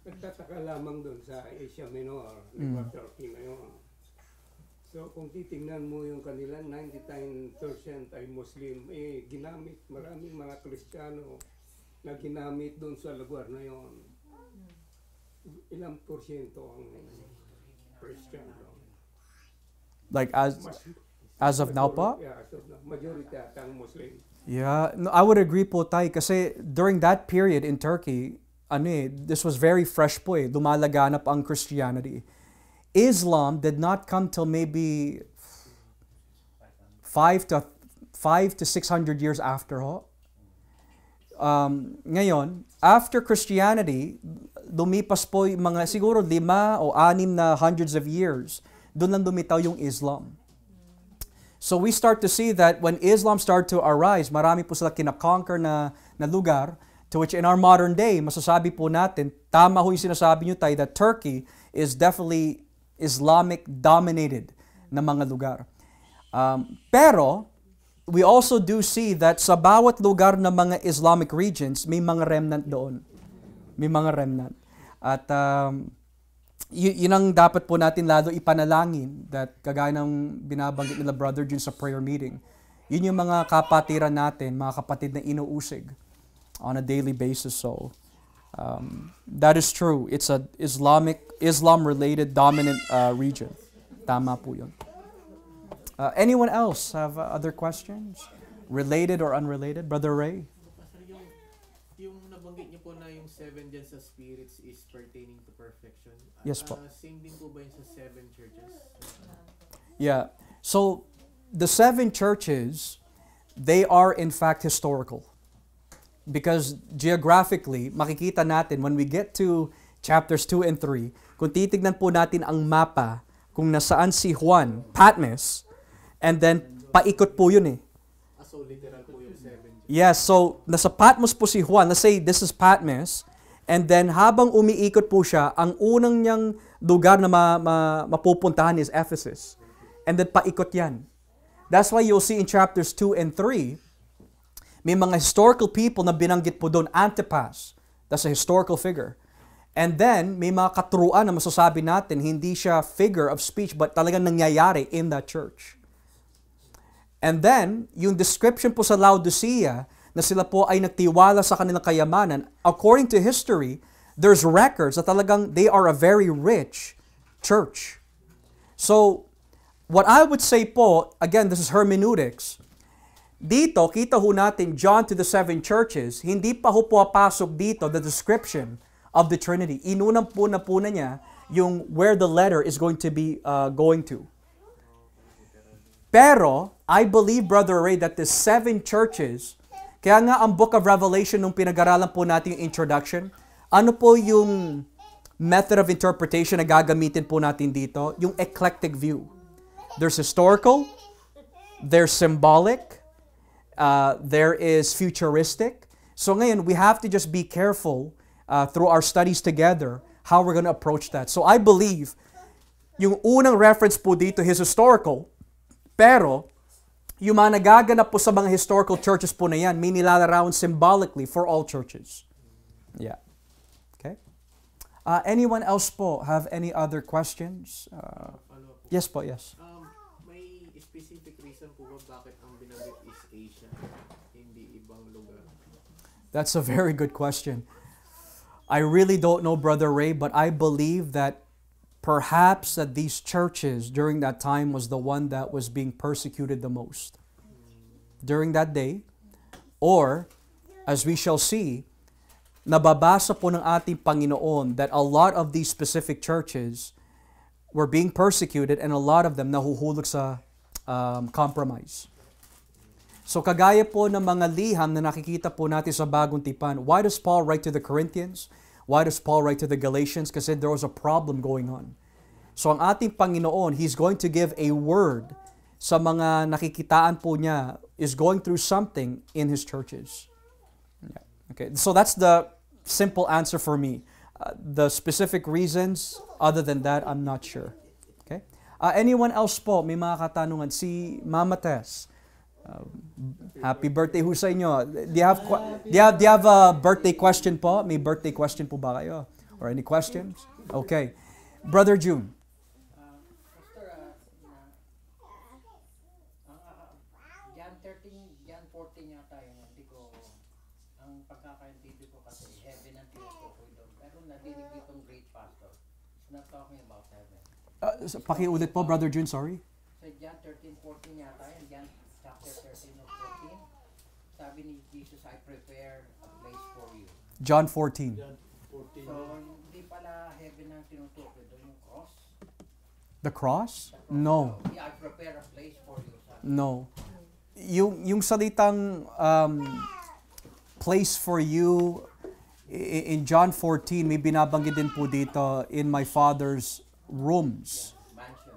nagtataka lamang doon sa Asia Minor, Turkey ngayon. So kung titingnan mo yung kanila, 99% ay Muslim. Ginamit, maraming mga Kristiyano na ginamit doon sa lugar na yon. Ilang porsyento ang Kristiyano? Like as of now pa? Yeah, as of now. Majority at ang Muslim. Yeah, no, I would agree po tay kasi during that period in Turkey, this was very fresh po eh. Lumalaganap ang Christianity. Islam did not come till maybe 5 to 600 years after ho. Ngayon, after Christianity, lumipas po yung mga siguro 5 o 6 na hundreds of years, doon lang lumitaw yung Islam. So we start to see that when Islam started to arise, marami po sila kinakonquer na lugar, to which in our modern day, masasabi po natin, tama ho yung sinasabi nyo tayo, that Turkey is definitely Islamic-dominated na mga lugar. Pero, we also do see that sa bawat lugar na mga Islamic regions, may mga remnant doon. May mga remnant. At yun ang dapat po natin lalo ipanalangin that kagaya ng binabanggit nila brother dun sa prayer meeting. Yun yung mga kapatiran natin, mga kapatid na inuusig on a daily basis. So, that is true. It's a Islam-related dominant region. Tama po yun. Anyone else have other questions? Related or unrelated? Brother Ray? Yung nabanggit niyo po na yung 7 dyan sa spirits is pertaining to perfection. Yes po. Same din po ba yun sa 7 churches? Yeah. So, the 7 churches, they are in fact historical. Because geographically, makikita natin when we get to chapters 2 and 3, kung titignan po natin ang mapa, kung nasaan si Juan, Patmos, and then paikot po yun eh. So literal po yung 7. Yes, so nasa Patmos po si Juan. Let's say this is Patmos. And then habang umiikot po siya, ang unang niyang lugar na mapupuntahan is Ephesus. And then paikot yan. That's why you'll see in chapters 2 and 3, may mga historical people na binanggit po doon. Antipas, that's a historical figure. And then, may mga katuruan na masasabi natin, hindi siya figure of speech, but talagang nangyayari in that church. And then, yung description po sa Laodicea, na sila po ay nagtiwala sa kanilang kayamanan, according to history, there's records that talagang they are a very rich church. So, what I would say po, again, this is hermeneutics, dito, kita ho natin, John to the 7 churches, hindi pa ho papasok dito the description of the Trinity. Inunang po na niya yung where the letter is going to be going to. Pero, I believe, Brother Ray, that the 7 churches, kaya nga ang Book of Revelation, nung pinag-aralan po natin yung introduction, ano po yung method of interpretation na gagamitin po natin dito? Yung eclectic view. There's historical, there's symbolic, there is futuristic. So ngayon, we have to just be careful through our studies together how we're going to approach that. So I believe, yung unang reference po dito is historical, pero yung mga nagaganap po sa mga historical churches po na yan, may nilalarawan symbolically for all churches. Yeah. Okay? Anyone else po have any other questions? Yes po, yes. May specific reason po ba bakit ang binanggit is Asia, hindi ibang lugar? That's a very good question. I really don't know, Brother Ray, but I believe that perhaps that these churches during that time was the one that was being persecuted the most during that day. Or, as we shall see, nababasa po ng ating Panginoon that a lot of these specific churches were being persecuted and a lot of them nahuhulog sa compromise. So kagaya po ng mga liham na nakikita po natin sa Bagong Tipan, why does Paul write to the Corinthians? Why does Paul write to the Galatians? Kasi there was a problem going on. So ang ating Panginoon, He's going to give a word sa mga nakikitaan po niya is going through something in His churches. Yeah. Okay, so that's the simple answer for me. The specific reasons, other than that, I'm not sure. Okay? Anyone else po, may mga katanungan? Si Mama Tess. Happy birthday ho sa inyo. Do you have a birthday question po? May birthday question po ba kayo? Or any questions? Okay. Brother June. Pastor, John 13, John 14 yata yung hindi ko, ang pagkakaintindi ko kasi heaven ang tinutukoy doon. Pero nadinig itong great pastor. It's not talking about heaven. Pakiulit po, Brother June, sorry. Sa John 13, 14 yata yun, John chapter 13 of 14, sabi ni Jesus, I prepare a place for you. John 14. So, hindi pala heaven ang tinutukoy doon yung cross. The cross? No. Yeah, I prepare a place for you. Sabi. No. Yung salitang place for you in John 14, may binabanggit din po dito, in my Father's rooms. Mansion.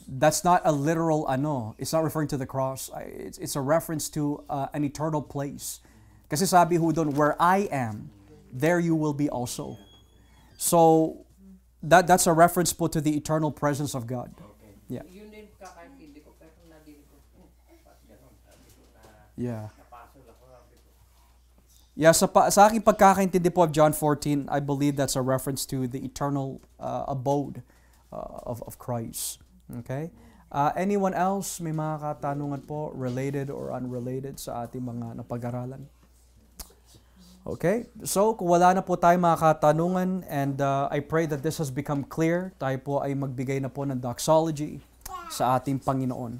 That's not a literal it's not referring to the cross. It's a reference to an eternal place. Kasi sabi ho doon, where I am, there you will be also. So that's a reference po to the eternal presence of God. Okay. Yeah. Yun din kakaintindi ko, pero nadinig ko, ba't ganun? Sabi ko na, Yeah. napasol ako, sabi ko. Yeah, sa aking pagkakaintindi po of John 14, I believe that's a reference to the eternal abode of Christ. Okay? Anyone else may mga katanungan po related or unrelated sa ating mga napag-aralan? Okay? So, kung wala na po tayong mga katanungan, and I pray that this has become clear, tayo po ay magbigay na po ng doxology sa ating Panginoon.